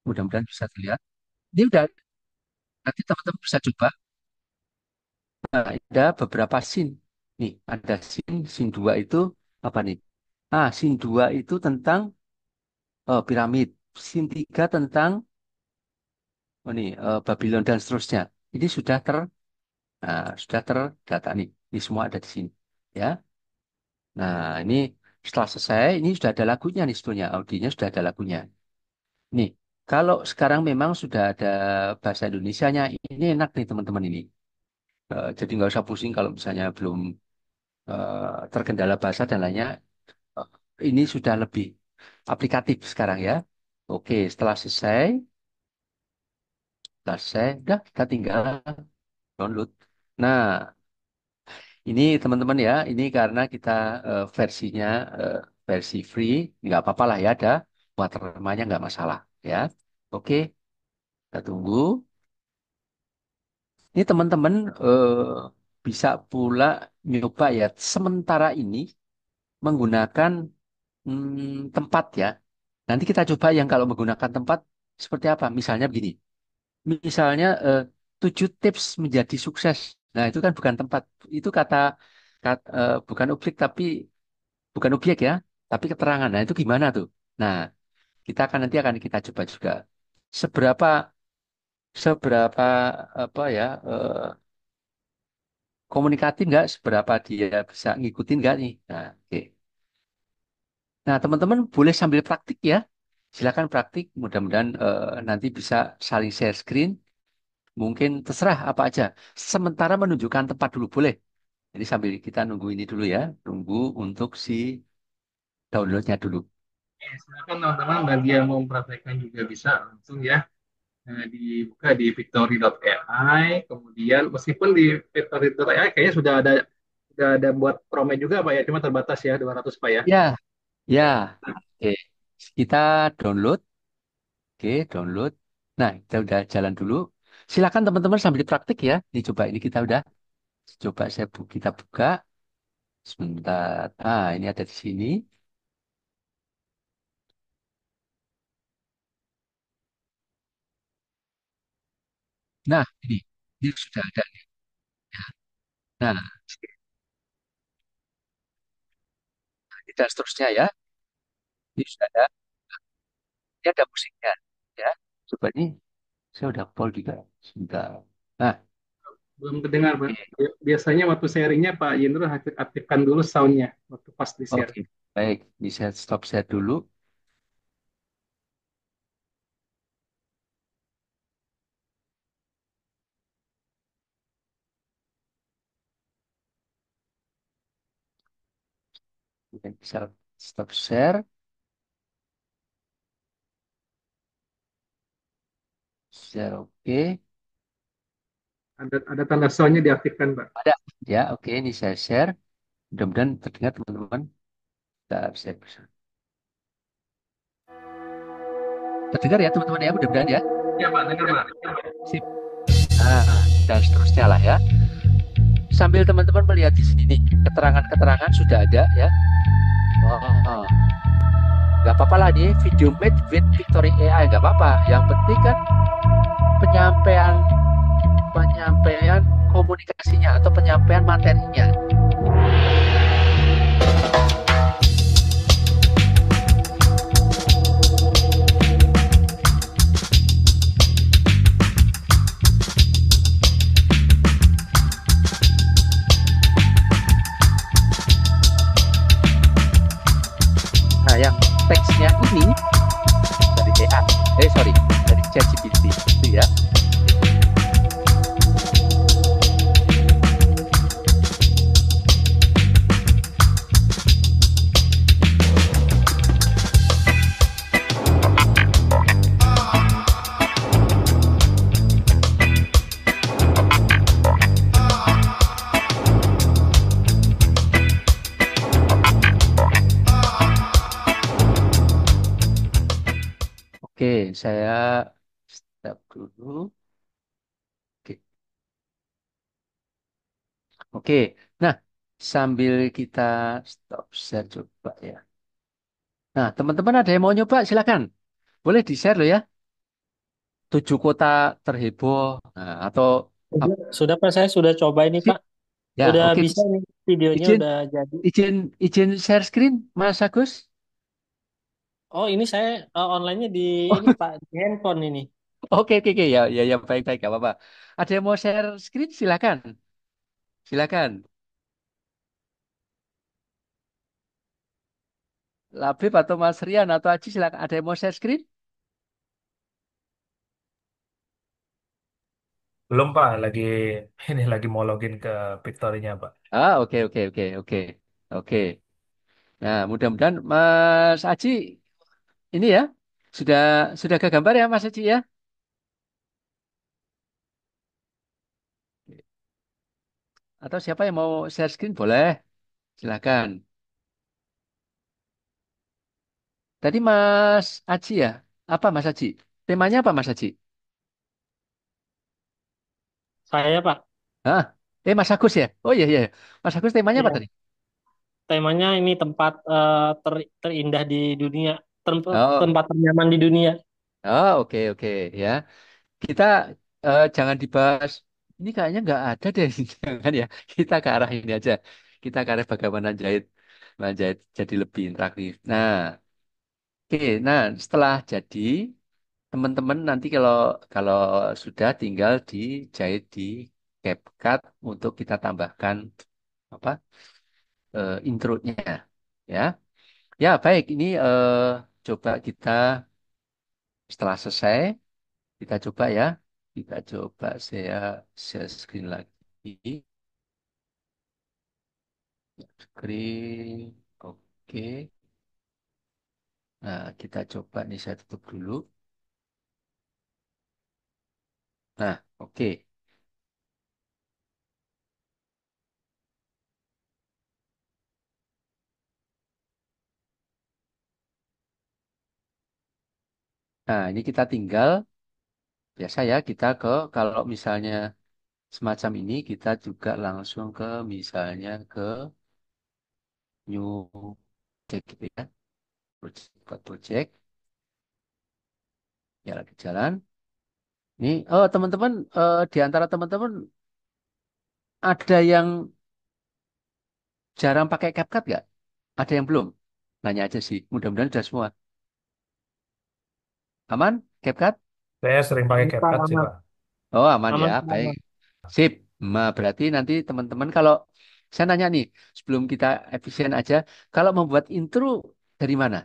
A: mudah-mudahan bisa dilihat. Ini udah nanti teman-teman bisa coba. Nah, ada beberapa scene. Nih, ada scene 2 itu apa nih? Ah, scene 2 itu tentang piramid. Scene 3 tentang oh nih, Babylon dan seterusnya. Ini sudah terdata nih. Ini semua ada di sini. Ya. Nah, ini setelah selesai, ini sudah ada lagunya nih sebetulnya. Audionya sudah ada lagunya. Nih, kalau sekarang memang sudah ada bahasa Indonesianya, ini enak nih teman-teman ini. Jadi nggak usah pusing kalau misalnya belum terkendala bahasa dan lainnya. Eh, ini sudah lebih aplikatif sekarang ya. Oke, setelah selesai, udah kita tinggal download. Nah, ini teman-teman ya, ini karena kita versinya versi free, nggak apa-apa lah ya, ada watermarknya nggak masalah ya. Oke, kita tunggu. Ini teman-teman bisa pula nyoba ya, sementara ini menggunakan tempat ya. Nanti kita coba yang kalau menggunakan tempat seperti apa. Misalnya begini, misalnya 7 tips menjadi sukses. Nah, itu kan bukan tempat, itu bukan objek tapi bukan objek ya, tapi keterangan. Nah, itu gimana tuh? Nah, nanti akan kita coba juga seberapa seberapa apa ya komunikatif nggak, seberapa dia bisa ngikutin nggak nih. Nah, oke. Nah, teman-teman boleh sambil praktik ya. Silakan praktik. Mudah-mudahan nanti bisa saling share screen. Mungkin terserah apa aja. Sementara menunjukkan tempat dulu boleh. Jadi sambil kita nunggu ini dulu ya. Tunggu untuk si downloadnya dulu.
B: Ya, silakan teman-teman bagi yang mau mempraktekkan juga bisa langsung ya. Nah, dibuka di victory.ai, kemudian meskipun di victory.ai kayaknya sudah ada buat promo juga Pak ya, cuma terbatas ya 200 Pak ya.
A: Ya, ya. Oke. Kita download. Oke, download. Nah, kita udah jalan dulu. Silakan teman-teman sambil praktik ya. Ini coba ini kita udah coba kita buka sebentar. Ah, ini ada di sini. Nah, ini sudah ada nih. Ya. Nah, dan seterusnya ya. Ini sudah ada. Ini ada musiknya. Ya. Coba ini saya udah pol juga. Sebentar. Nah,
B: Belum terdengar Pak.
A: oke.
B: Biasanya waktu sharingnya Pak Yendro aktifkan dulu soundnya waktu pas di share.
A: Oke. Baik, bisa stop share dulu. Kemudian bisa stop share. Share oke.
B: Ada tanda soundnya diaktifkan Pak.
A: Ada. Ya, oke. Ini saya share. Mudah-mudahan terdengar teman-teman. Saya bisa. Terdengar ya teman-teman ya, mudah-mudahan ya.
B: Ya Pak, dengar Pak.
A: Sip. Nah, dan seterusnya lah ya. Sambil teman-teman melihat di sini nih, keterangan-keterangan sudah ada ya. Oh, nggak apa-apa lah nih, video made with Victory AI nggak apa-apa. Yang penting kan penyampaian penyampaian komunikasinya atau penyampaian materinya. Nah, yang teksnya ini AI. Sorry, dari ChatGPT itu ya. Oke, saya stop dulu. Oke, oke. Nah, sambil kita stop, saya coba ya. Nah, teman-teman ada yang mau nyoba, silakan. Boleh di-share loh ya. 7 kota terheboh. Nah, atau
C: Sudah Pak, saya sudah coba ini
A: sip.
C: Pak.
A: Ya,
C: Udah
A: oke.
C: bisa nih, videonya
A: Izin,
C: udah jadi.
A: izin share screen, Mas Agus.
C: Oh, ini saya online-nya di ini Pak, di handphone ini.
A: Oke, oke, oke. Ya, ya, ya, baik, baik, gak apa-apa. Ada yang mau share screen, silakan. Silakan. Labib atau Mas Rian atau Aji, silakan. Ada yang mau share screen?
D: Belum Pak, lagi ini lagi mau login ke Victory-nya Pak.
A: Ah, oke, oke, oke, oke. Oke. Nah, mudah-mudahan Mas Aji ini ya sudah sudah ke gambar ya Mas Aji ya. Atau siapa yang mau share screen boleh, silakan. Tadi Mas Aji ya, apa Mas Aji? Temanya apa Mas Aji?
C: Saya Pak,
A: Hah? Mas Agus ya? Oh iya iya. Mas Agus temanya apa
C: ya
A: tadi?
C: temanya ini tempat terindah di dunia, tempat
A: Oh,
C: tempat ternyaman di dunia.
A: oh, oke oke ya. Kita jangan dibahas. Ini kayaknya nggak ada deh, jangan ya. Kita ke arah ini aja. Kita ke arah bagaimana menjahit jadi lebih interaktif. Nah, oke. Nah, setelah jadi, teman-teman nanti kalau kalau sudah tinggal dijahit di CapCut untuk kita tambahkan apa intronya, ya. Ya, baik. Ini coba kita setelah selesai. Kita coba ya. Kita coba saya share screen lagi. Screen. Oke. Nah, kita coba nih saya tutup dulu. Nah, oke. Nah, ini kita tinggal biasa ya kita ke kalau misalnya semacam ini kita juga langsung ke misalnya ke new project gitu ya. Project, buat project ya lagi jalan. Ini oh teman-teman di antara teman-teman ada yang jarang pakai CapCut nggak? Ada yang belum? Nanya aja sih. Mudah-mudahan sudah semua. Aman? CapCut?
D: Saya sering pakai
C: Aman, Pak,
D: CapCut sih
C: aman.
D: Pak.
A: Oh, aman ya.
C: Aman, Pak,
A: Baik.
C: aman.
A: Sip. Berarti nanti teman-teman kalau saya nanya nih, sebelum kita efisien aja, kalau membuat intro dari mana?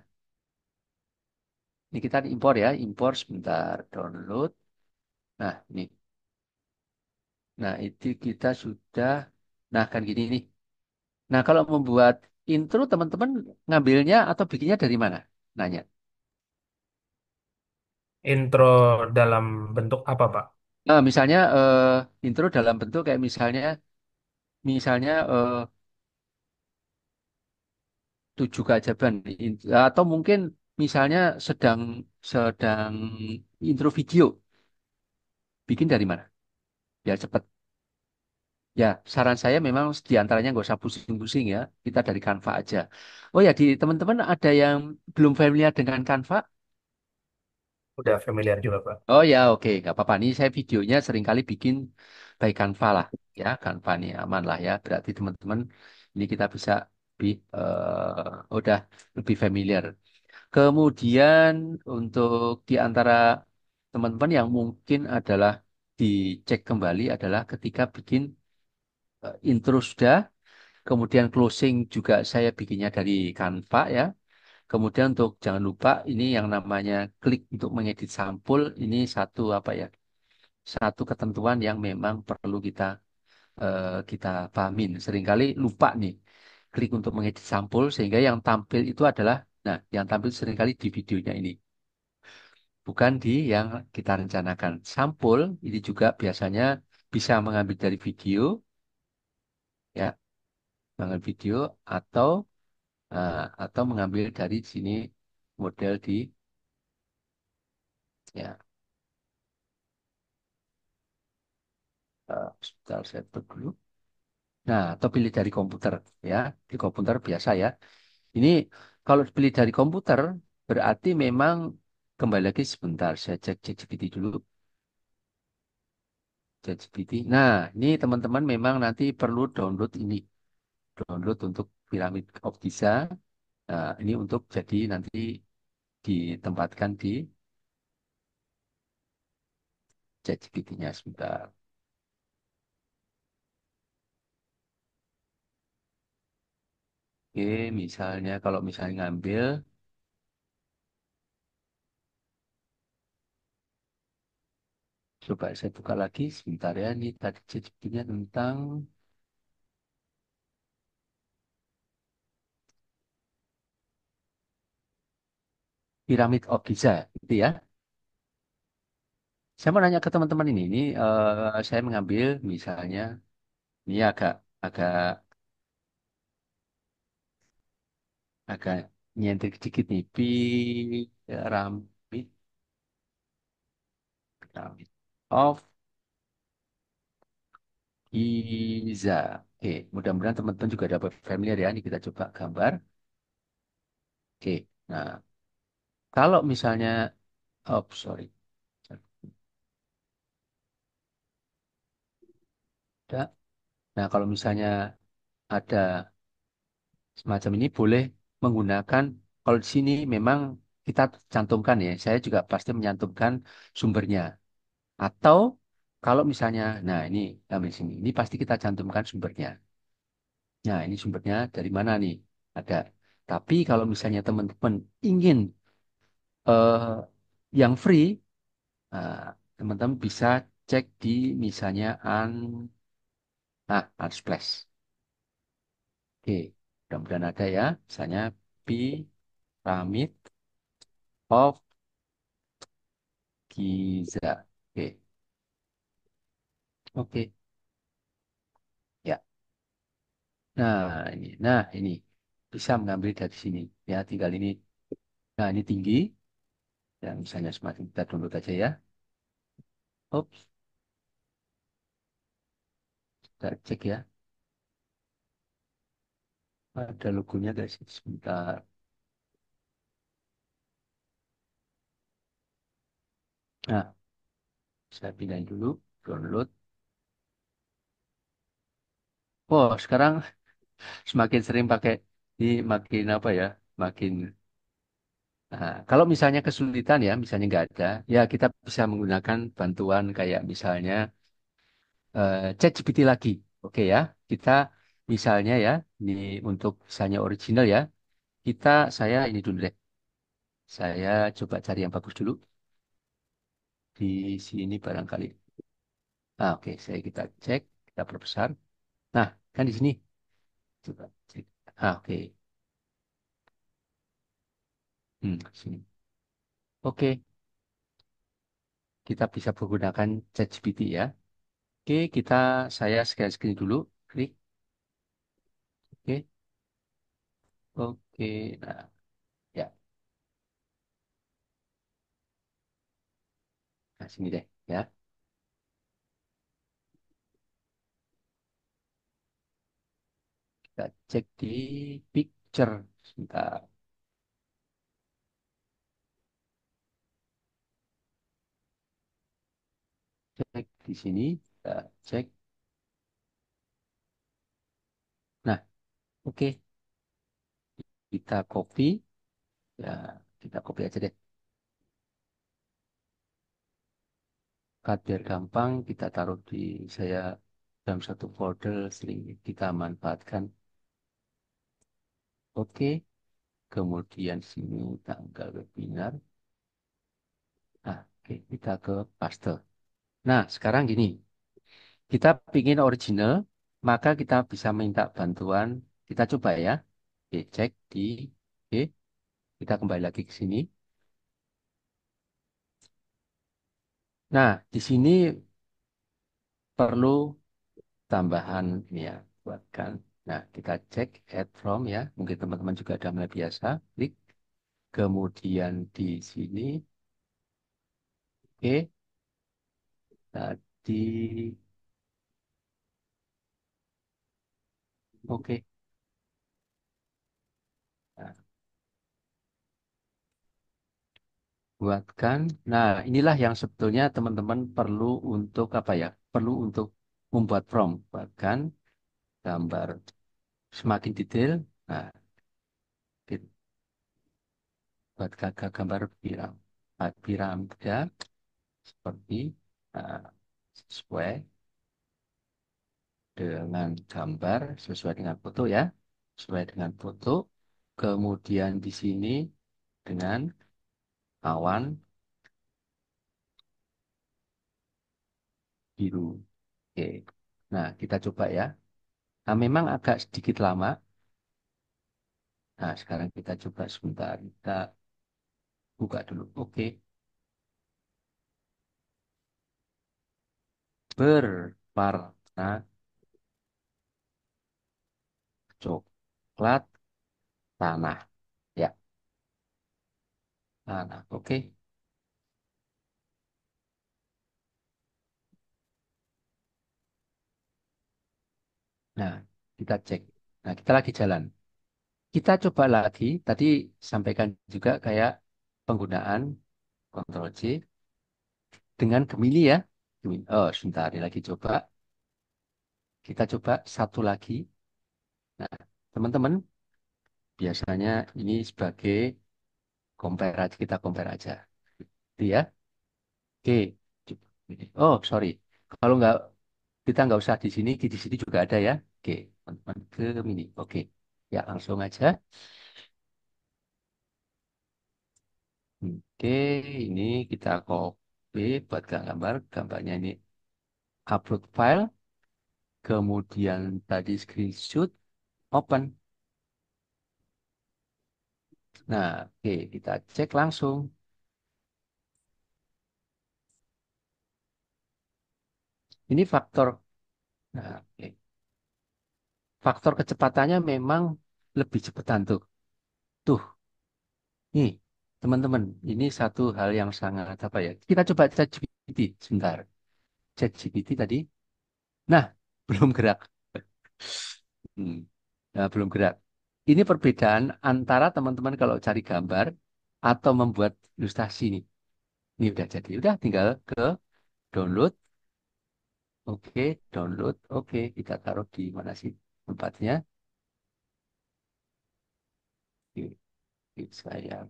A: Ini kita impor ya, impor sebentar, download. Nah, ini. Nah, itu kita sudah, nah kan gini nih. Nah, kalau membuat intro, teman-teman ngambilnya atau bikinnya dari mana? Nanya.
D: Intro dalam bentuk apa Pak?
A: Nah, misalnya intro dalam bentuk kayak misalnya 7 keajaiban atau mungkin misalnya sedang sedang intro video, bikin dari mana? Biar cepat. Ya, saran saya memang di antaranya nggak usah pusing-pusing ya. Kita dari Canva aja. Oh ya, di teman-teman ada yang belum familiar dengan Canva?
D: Udah familiar juga Pak.
A: Oh ya, oke, nggak apa-apa. Nih saya videonya seringkali bikin by Canva lah, ya. Canva nih aman lah ya. Berarti teman-teman ini kita bisa udah lebih familiar. Kemudian untuk di antara teman-teman yang mungkin adalah dicek kembali adalah ketika bikin intro sudah, kemudian closing juga saya bikinnya dari Canva ya. Kemudian untuk jangan lupa ini yang namanya klik untuk mengedit sampul ini satu apa ya? Satu ketentuan yang memang perlu kita pahamin. Seringkali lupa nih klik untuk mengedit sampul sehingga yang tampil itu adalah nah yang tampil seringkali di videonya ini bukan di yang kita rencanakan. Sampul ini juga biasanya bisa mengambil dari video ya, mengambil video atau atau mengambil dari sini model di ya sebentar saya tutup dulu. Nah, atau pilih dari komputer ya. Di komputer biasa ya. Ini kalau pilih dari komputer berarti memang kembali lagi sebentar saya cek ChatGPT dulu. ChatGPT. Nah, ini teman-teman memang nanti perlu download ini. Download untuk piramid of Giza. Nah, ini untuk jadi nanti ditempatkan di ChatGPT-nya sebentar. Oke, misalnya kalau misalnya ngambil, coba saya buka lagi sebentar ya. Ini tadi ChatGPT-nya tentang piramid of Giza, gitu ya. Saya mau nanya ke teman-teman ini saya mengambil misalnya, ini agak agak agak nyentrik sedikit nih, piramid, piramid of Giza. Oke, mudah-mudahan teman-teman juga dapat familiar ya. Ini kita coba gambar. Oke, nah kalau misalnya, oh sorry, ada. Nah kalau misalnya ada semacam ini boleh menggunakan, kalau di sini memang kita cantumkan ya, saya juga pasti menyantumkan sumbernya. Atau kalau misalnya, nah ini kami sini, ini pasti kita cantumkan sumbernya. Nah ini sumbernya dari mana nih? Ada. Tapi kalau misalnya teman-teman ingin eh, yang free, teman-teman bisa cek di misalnya Unsplash. Oke, mudah-mudahan ada ya. Misalnya Pyramid of Giza. Oke, oke, ya. Nah ini bisa mengambil dari sini. Ya, tinggal ini. Nah, ini tinggi. Ya, misalnya semakin kita download aja ya. Ups, kita cek ya. Ada logonya guys. Sebentar. Nah, saya pindahin dulu. Download. Oh, sekarang semakin sering pakai ini makin apa ya? Makin. Nah, kalau misalnya kesulitan ya, misalnya nggak ada, ya kita bisa menggunakan bantuan kayak misalnya ChatGPT lagi. Oke ya, kita misalnya ya, ini untuk misalnya original ya, saya ini dulu deh. Saya coba cari yang bagus dulu. Di sini barangkali. Oke, kita cek, kita perbesar. Nah, kan di sini. Coba cek. Oke. Sini. Oke, kita bisa menggunakan ChatGPT ya. Oke, saya scan dulu. Klik. Oke, oke. Nah, ya. Nah, sini deh ya. Kita cek di picture. Sebentar. Cek di sini. Kita cek. Nah, oke. Kita copy. Ya, kita copy aja deh. Biar gampang, kita taruh di saya dalam satu folder sering kita manfaatkan. Oke. kemudian sini tanggal webinar. Nah, oke, kita ke paste. Nah, sekarang gini, kita pingin original, maka kita bisa minta bantuan. Kita coba ya. Oke, cek di, oke, kita kembali lagi ke sini. Nah, di sini perlu tambahan ini ya, buatkan. Nah, kita cek add from ya. Mungkin teman-teman juga sudah mulai biasa. Klik. Kemudian di sini, oke, tadi, oke. Nah, buatkan. Nah, inilah yang sebetulnya teman-teman perlu untuk apa ya? Perlu untuk membuat prompt. Buatkan gambar semakin detail. Nah, buat gambar piramida seperti uh, sesuai dengan gambar, sesuai dengan foto ya. Sesuai dengan foto. Kemudian di sini dengan awan biru. Oke. Nah, kita coba ya. Nah, memang agak sedikit lama. Nah, sekarang kita coba sebentar. Kita buka dulu. Oke. Berwarna coklat tanah. Ya, tanah. Oke. Nah, kita cek. Nah, kita lagi jalan. Kita coba lagi. Tadi sampaikan juga kayak penggunaan Ctrl C dengan Gemini ya. Gemini. Oh, sebentar. Ini lagi coba. Kita coba satu lagi. Nah, teman-teman, biasanya ini sebagai compare aja. Kita compare aja. Gitu ya. Oke. Oh, sorry. Kalau kita nggak usah di sini juga ada ya. Oke, teman-teman ke mini. Oke, ya langsung aja. Oke, ini kita copy buat gambar. Gambarnya ini upload file. Kemudian tadi screenshot, open. Nah, oke, kita cek langsung. Ini faktor, nah, oke. Faktor kecepatannya memang lebih cepetan tuh. Tuh, nih, teman-teman, ini satu hal yang sangat apa ya? Kita coba ChatGPT sebentar. ChatGPT tadi. Nah, belum gerak. Hmm. Nah, belum gerak. Ini perbedaan antara teman-teman kalau cari gambar atau membuat ilustrasi nih. Ini udah jadi. Udah tinggal ke download. Oke, download. Oke, kita taruh di mana sih tempatnya? Saya.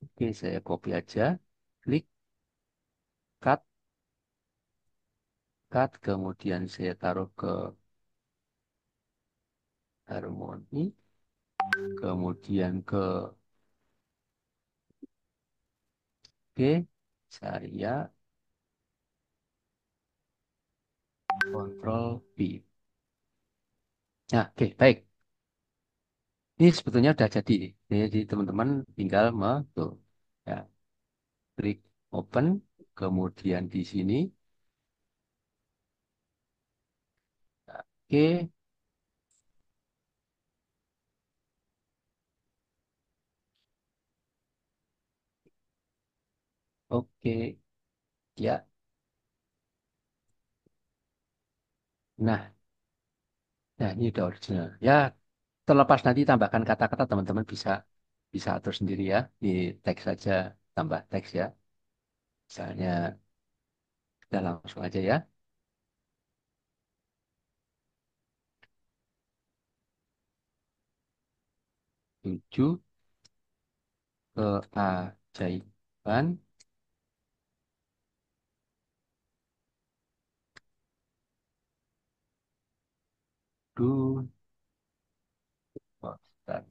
A: Oke, saya copy aja. Klik cut, cut. Kemudian saya taruh ke harmoni. Kemudian ke oke, saya Ctrl V. Nah, oke, baik. Ini sebetulnya udah jadi. Jadi teman-teman tinggal tuh, ya, klik open, kemudian di sini, oke, oke, ya. Nah, nah ini udah original. Ya, terlepas nanti tambahkan kata-kata teman-teman bisa bisa atur sendiri ya. Di teks saja tambah teks ya. Misalnya kita langsung aja ya. 7 keajaiban dunia. Oh, sebentar.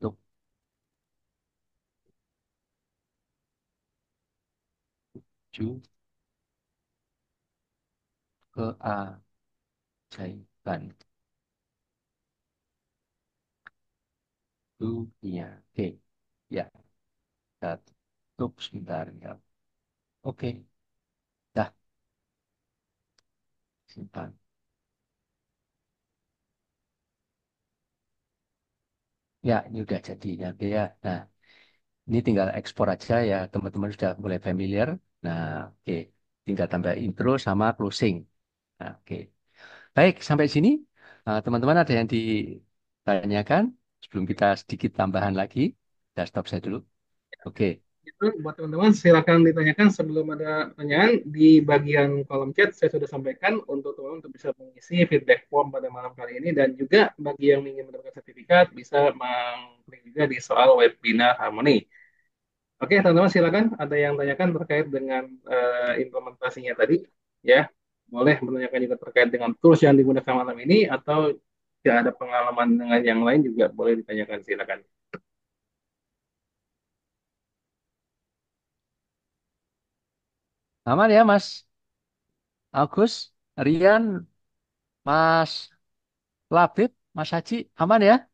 A: Untuk menuju keajaiban dunia. Oke, ya, kita tutup sebentar ya. Oke, dah simpan. Ya, ini udah jadi ya, oke ya. Nah, ini tinggal ekspor aja ya, teman-teman sudah mulai familiar. Nah, oke, tinggal tambah intro sama closing. Nah, oke. Baik, sampai sini. Teman-teman ada yang ditanyakan sebelum kita sedikit tambahan lagi? Kita stop saya dulu. Oke.
B: Itu buat teman-teman silakan ditanyakan sebelum ada pertanyaan di bagian kolom chat saya sudah sampaikan untuk teman-teman untuk bisa mengisi feedback form pada malam kali ini dan juga bagi yang ingin mendapatkan sertifikat bisa mengklik juga di soal webinar Harmony. Oke, teman-teman silakan ada yang tanyakan terkait dengan implementasinya tadi ya. Boleh menanyakan juga terkait dengan tools yang digunakan malam ini atau jika ada pengalaman dengan yang lain juga boleh ditanyakan silakan.
A: Aman ya, Mas Agus, Rian, Mas Labib, Mas Haji, aman ya?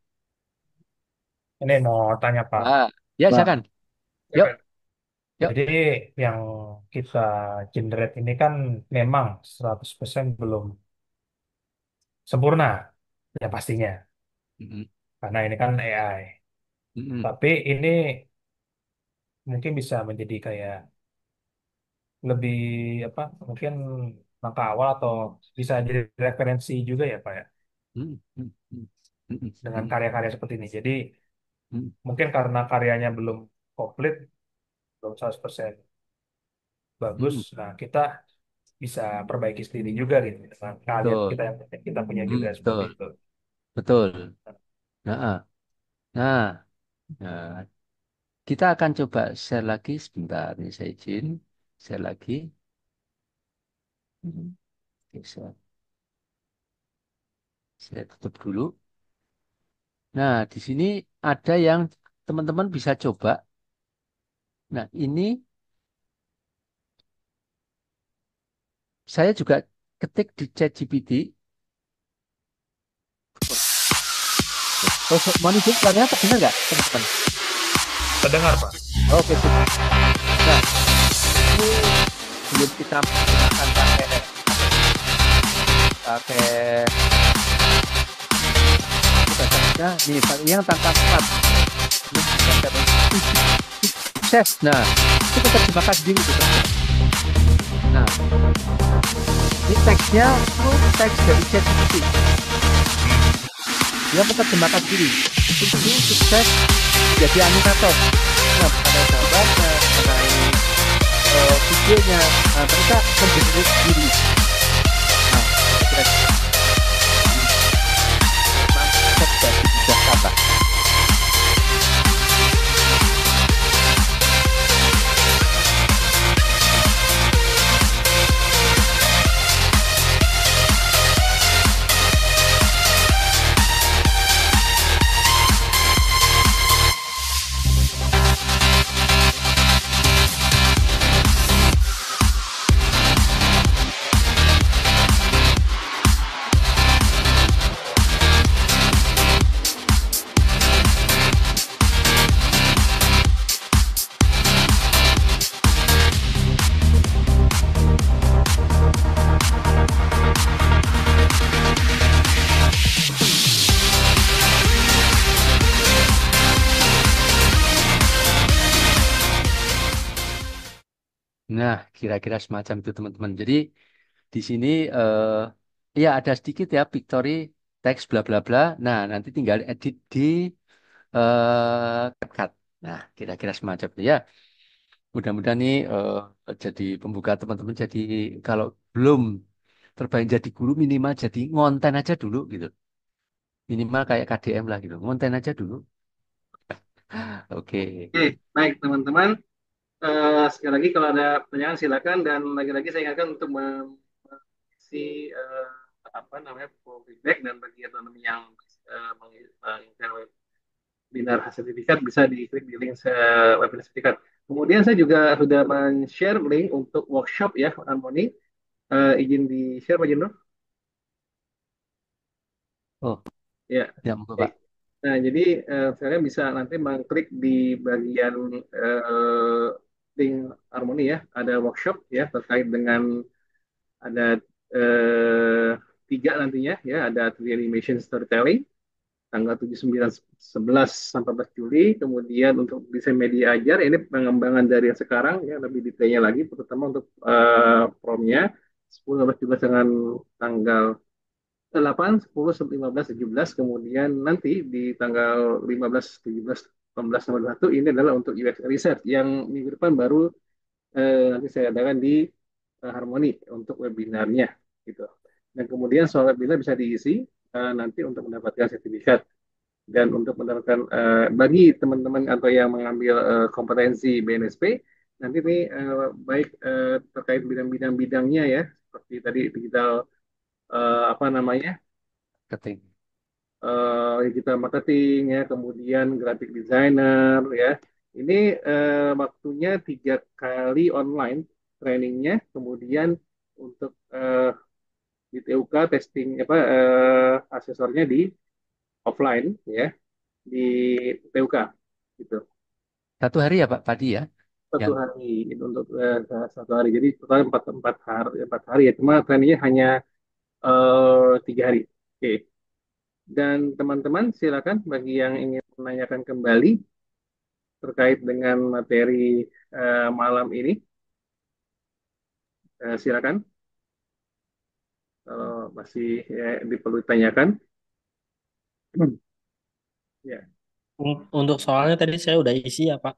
D: Ini mau tanya Pak.
A: Wah, ya
B: Nah,
A: silakan. Yuk,
B: silakan.
A: yuk.
D: Jadi yang kita generate ini kan memang 100% belum sempurna, ya pastinya.
A: Mm-mm,
D: Karena ini kan AI.
A: mm-mm,
D: Tapi ini mungkin bisa menjadi kayak lebih apa? Mungkin langkah awal atau bisa jadi referensi juga ya Pak ya
A: mm-mm, mm-mm, mm-mm,
D: dengan
A: mm-mm,
D: karya-karya seperti ini. Jadi
A: mm-mm.
D: mungkin karena karyanya belum komplit, belum 100% bagus.
A: Mm-mm.
D: Nah, kita bisa perbaiki sendiri juga gitu dengan keahlian
A: Betul,
D: kita yang kita punya juga seperti
A: betul,
D: itu.
A: betul. Nah, nah, nah, kita akan coba share lagi sebentar. Ini saya izin share lagi. Mhm. Oke, saya tutup dulu. Nah, di sini ada yang teman-teman bisa coba. Nah, ini saya juga ketik di ChatGPT. Oh, mohon izin, suaranya terdengar nggak, teman-teman?
D: Terdengar, Pak?
A: Oke, sip. Nah, ini sebelum kita menggunakan pakai bahasanya nih, yang tanpa start. Sukses. Nah, itu kita terjemahkan sendiri gitu. Nah, ini teksnya itu teks dari ChatGPT. Dia menerjemahkan diri. Ini sukses jadi animator. Nah, mengenai gambarnya, mengenai videonya, nah, mereka mengenerate sendiri. Nah, kira-kira konsep dari bidang kata. Nah, kira-kira semacam itu teman-teman. Jadi di sini ya ada sedikit ya pictory teks bla bla bla. Nah, nanti tinggal edit di CapCut. Nah, kira-kira semacam itu ya. Mudah-mudahan nih jadi pembuka teman-teman. Jadi kalau belum terbaik jadi guru minimal jadi ngonten aja dulu gitu. Minimal kayak KDM lah gitu. Ngonten aja dulu. Oke.
B: Oke, baik teman-teman. Sekali lagi kalau ada pertanyaan silakan dan lagi-lagi saya ingatkan untuk mengisi apa namanya form feedback dan bagi teman-teman yang menginginkan webinar sertifikat bisa diklik di link webinar sertifikat. Kemudian saya juga sudah men-share link untuk workshop ya, Harmoni. Izin di-share Pak Jendro?
A: Oh,
B: Ya,
A: ya monggo
B: baik.
A: Pak.
B: Nah, jadi kalian bisa nanti mengklik di bagian link Harmoni ya, ada workshop ya terkait dengan ada eh, tiga nantinya ya, ada 3 animation storytelling tanggal 7, 9, 11 sampai 14 Juli. Kemudian untuk desain media ajar, ini pengembangan dari yang sekarang ya, lebih detailnya lagi, terutama untuk promnya 10, 12, 17 dengan tanggal 8, 10, 15, 17. Kemudian nanti di tanggal 15, 17, 18, 21 ini adalah untuk UX Research yang minggu depan baru nanti saya adakan di Harmoni untuk webinarnya gitu. Dan kemudian soal webinar bisa diisi nanti untuk mendapatkan sertifikat dan untuk mendapatkan bagi teman-teman atau yang mengambil kompetensi BNSP nanti ini baik terkait bidang-bidangnya ya seperti tadi digital apa namanya
A: Keting.
B: digital marketing ya kemudian graphic designer ya ini waktunya 3 kali online trainingnya kemudian untuk di TUK testing apa asesornya di offline ya di TUK gitu
A: 1 hari ya Pak Padi ya?
B: satu
A: Yang
B: hari itu untuk 1 hari jadi total empat hari ya cuma trainingnya hanya 3 hari oke dan teman-teman silakan bagi yang ingin menanyakan kembali terkait dengan materi malam ini silakan kalau masih ya, diperlu ditanyakan ya
C: Untuk soalnya tadi saya udah isi ya, Pak.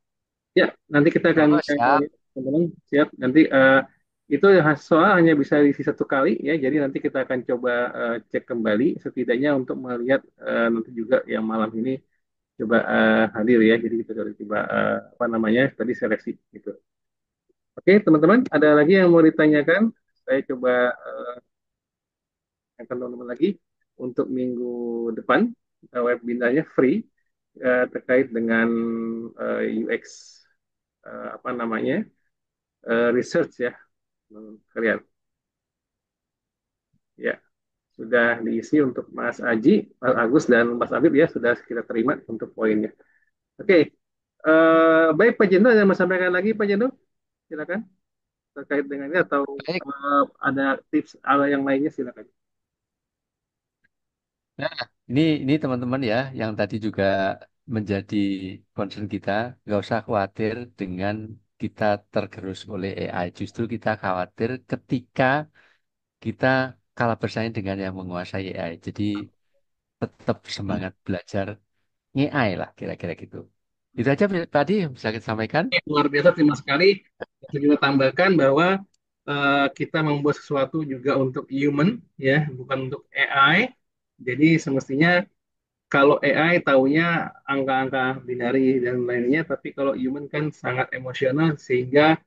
B: ya nanti kita akan
A: oh siap.
B: teman-teman siap nanti itu soal hanya bisa diisi 1 kali ya jadi nanti kita akan coba cek kembali setidaknya untuk melihat nanti juga yang malam ini coba hadir ya jadi kita coba apa namanya tadi seleksi gitu oke teman-teman ada lagi yang mau ditanyakan saya coba akan teman-teman lagi untuk minggu depan webinarnya free terkait dengan UX apa namanya research ya kalian ya sudah diisi untuk Mas Aji, Mas Agus dan Mas Abib ya sudah kita terima untuk poinnya. Oke, baik Pak Jendo ada mau sampaikan lagi Pak Jendo silakan terkait dengan ini atau
A: Baik.
B: ada tips ala yang lainnya silakan.
A: Nah, ini teman-teman ya yang tadi juga menjadi concern kita, nggak usah khawatir dengan kita tergerus oleh AI. Justru kita khawatir ketika kita kalah bersaing dengan yang menguasai AI. Jadi tetap semangat belajar AI lah kira-kira gitu. Itu aja tadi yang bisa kita sampaikan.
B: Luar biasa terima sekali. Bisa kita tambahkan bahwa kita membuat sesuatu juga untuk human ya bukan untuk AI. Jadi semestinya kalau AI taunya angka-angka binari dan lainnya, tapi kalau human kan sangat emosional sehingga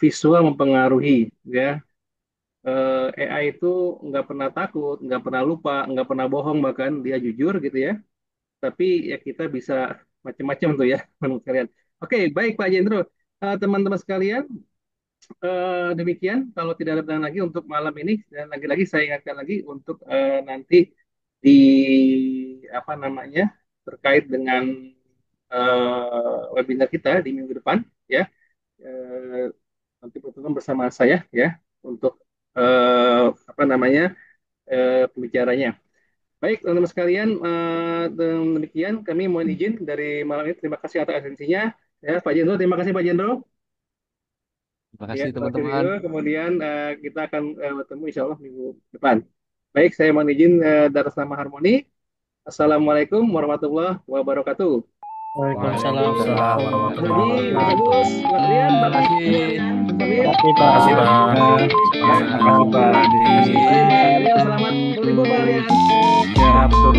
B: visual mempengaruhi ya. AI itu nggak pernah takut, nggak pernah lupa, nggak pernah bohong bahkan dia jujur gitu ya. Tapi ya kita bisa macam-macam tuh ya teman sekalian. Oke, baik Pak Jendro. Teman-teman sekalian, demikian kalau tidak ada pertanyaan lagi untuk malam ini dan lagi-lagi saya ingatkan lagi untuk nanti di apa namanya terkait dengan webinar kita di minggu depan ya Eh, nanti pertemuan bersama saya ya untuk apa namanya pembicaranya. Baik teman-teman sekalian demikian kami mohon izin dari malam ini terima kasih atas atensinya ya Pak Jendro terima kasih Pak Jendro.
A: Terima
B: Ya,
A: kasih
B: terima kasih
A: teman-teman.
B: Rio. Kemudian kita akan bertemu insya Allah minggu depan. Baik, saya mohon izin dari atas nama Harmoni. Assalamualaikum warahmatullahi wabarakatuh.
C: Waalaikumsalam
D: Waalaikumsalam
C: warahmatullahi
B: Mas
D: warahmatullahi
B: Haji, Mas
C: wabarakatuh.
B: Agus,
D: wabarakatuh.
B: Mbak Rian,
A: Terima
B: Mbak
A: kasih.
B: Rian, Mbak Rian.
C: Terima kasih,
D: Terima kasih
C: Pak.
B: Terima
D: Bang.
B: kasih.
E: Ya,
B: Ya,
E: terima kasih Pak Adi.
A: Terima kasih.
B: baik Mbak Rian, selamat berlibur Mbak Rian.
E: Ya, betul.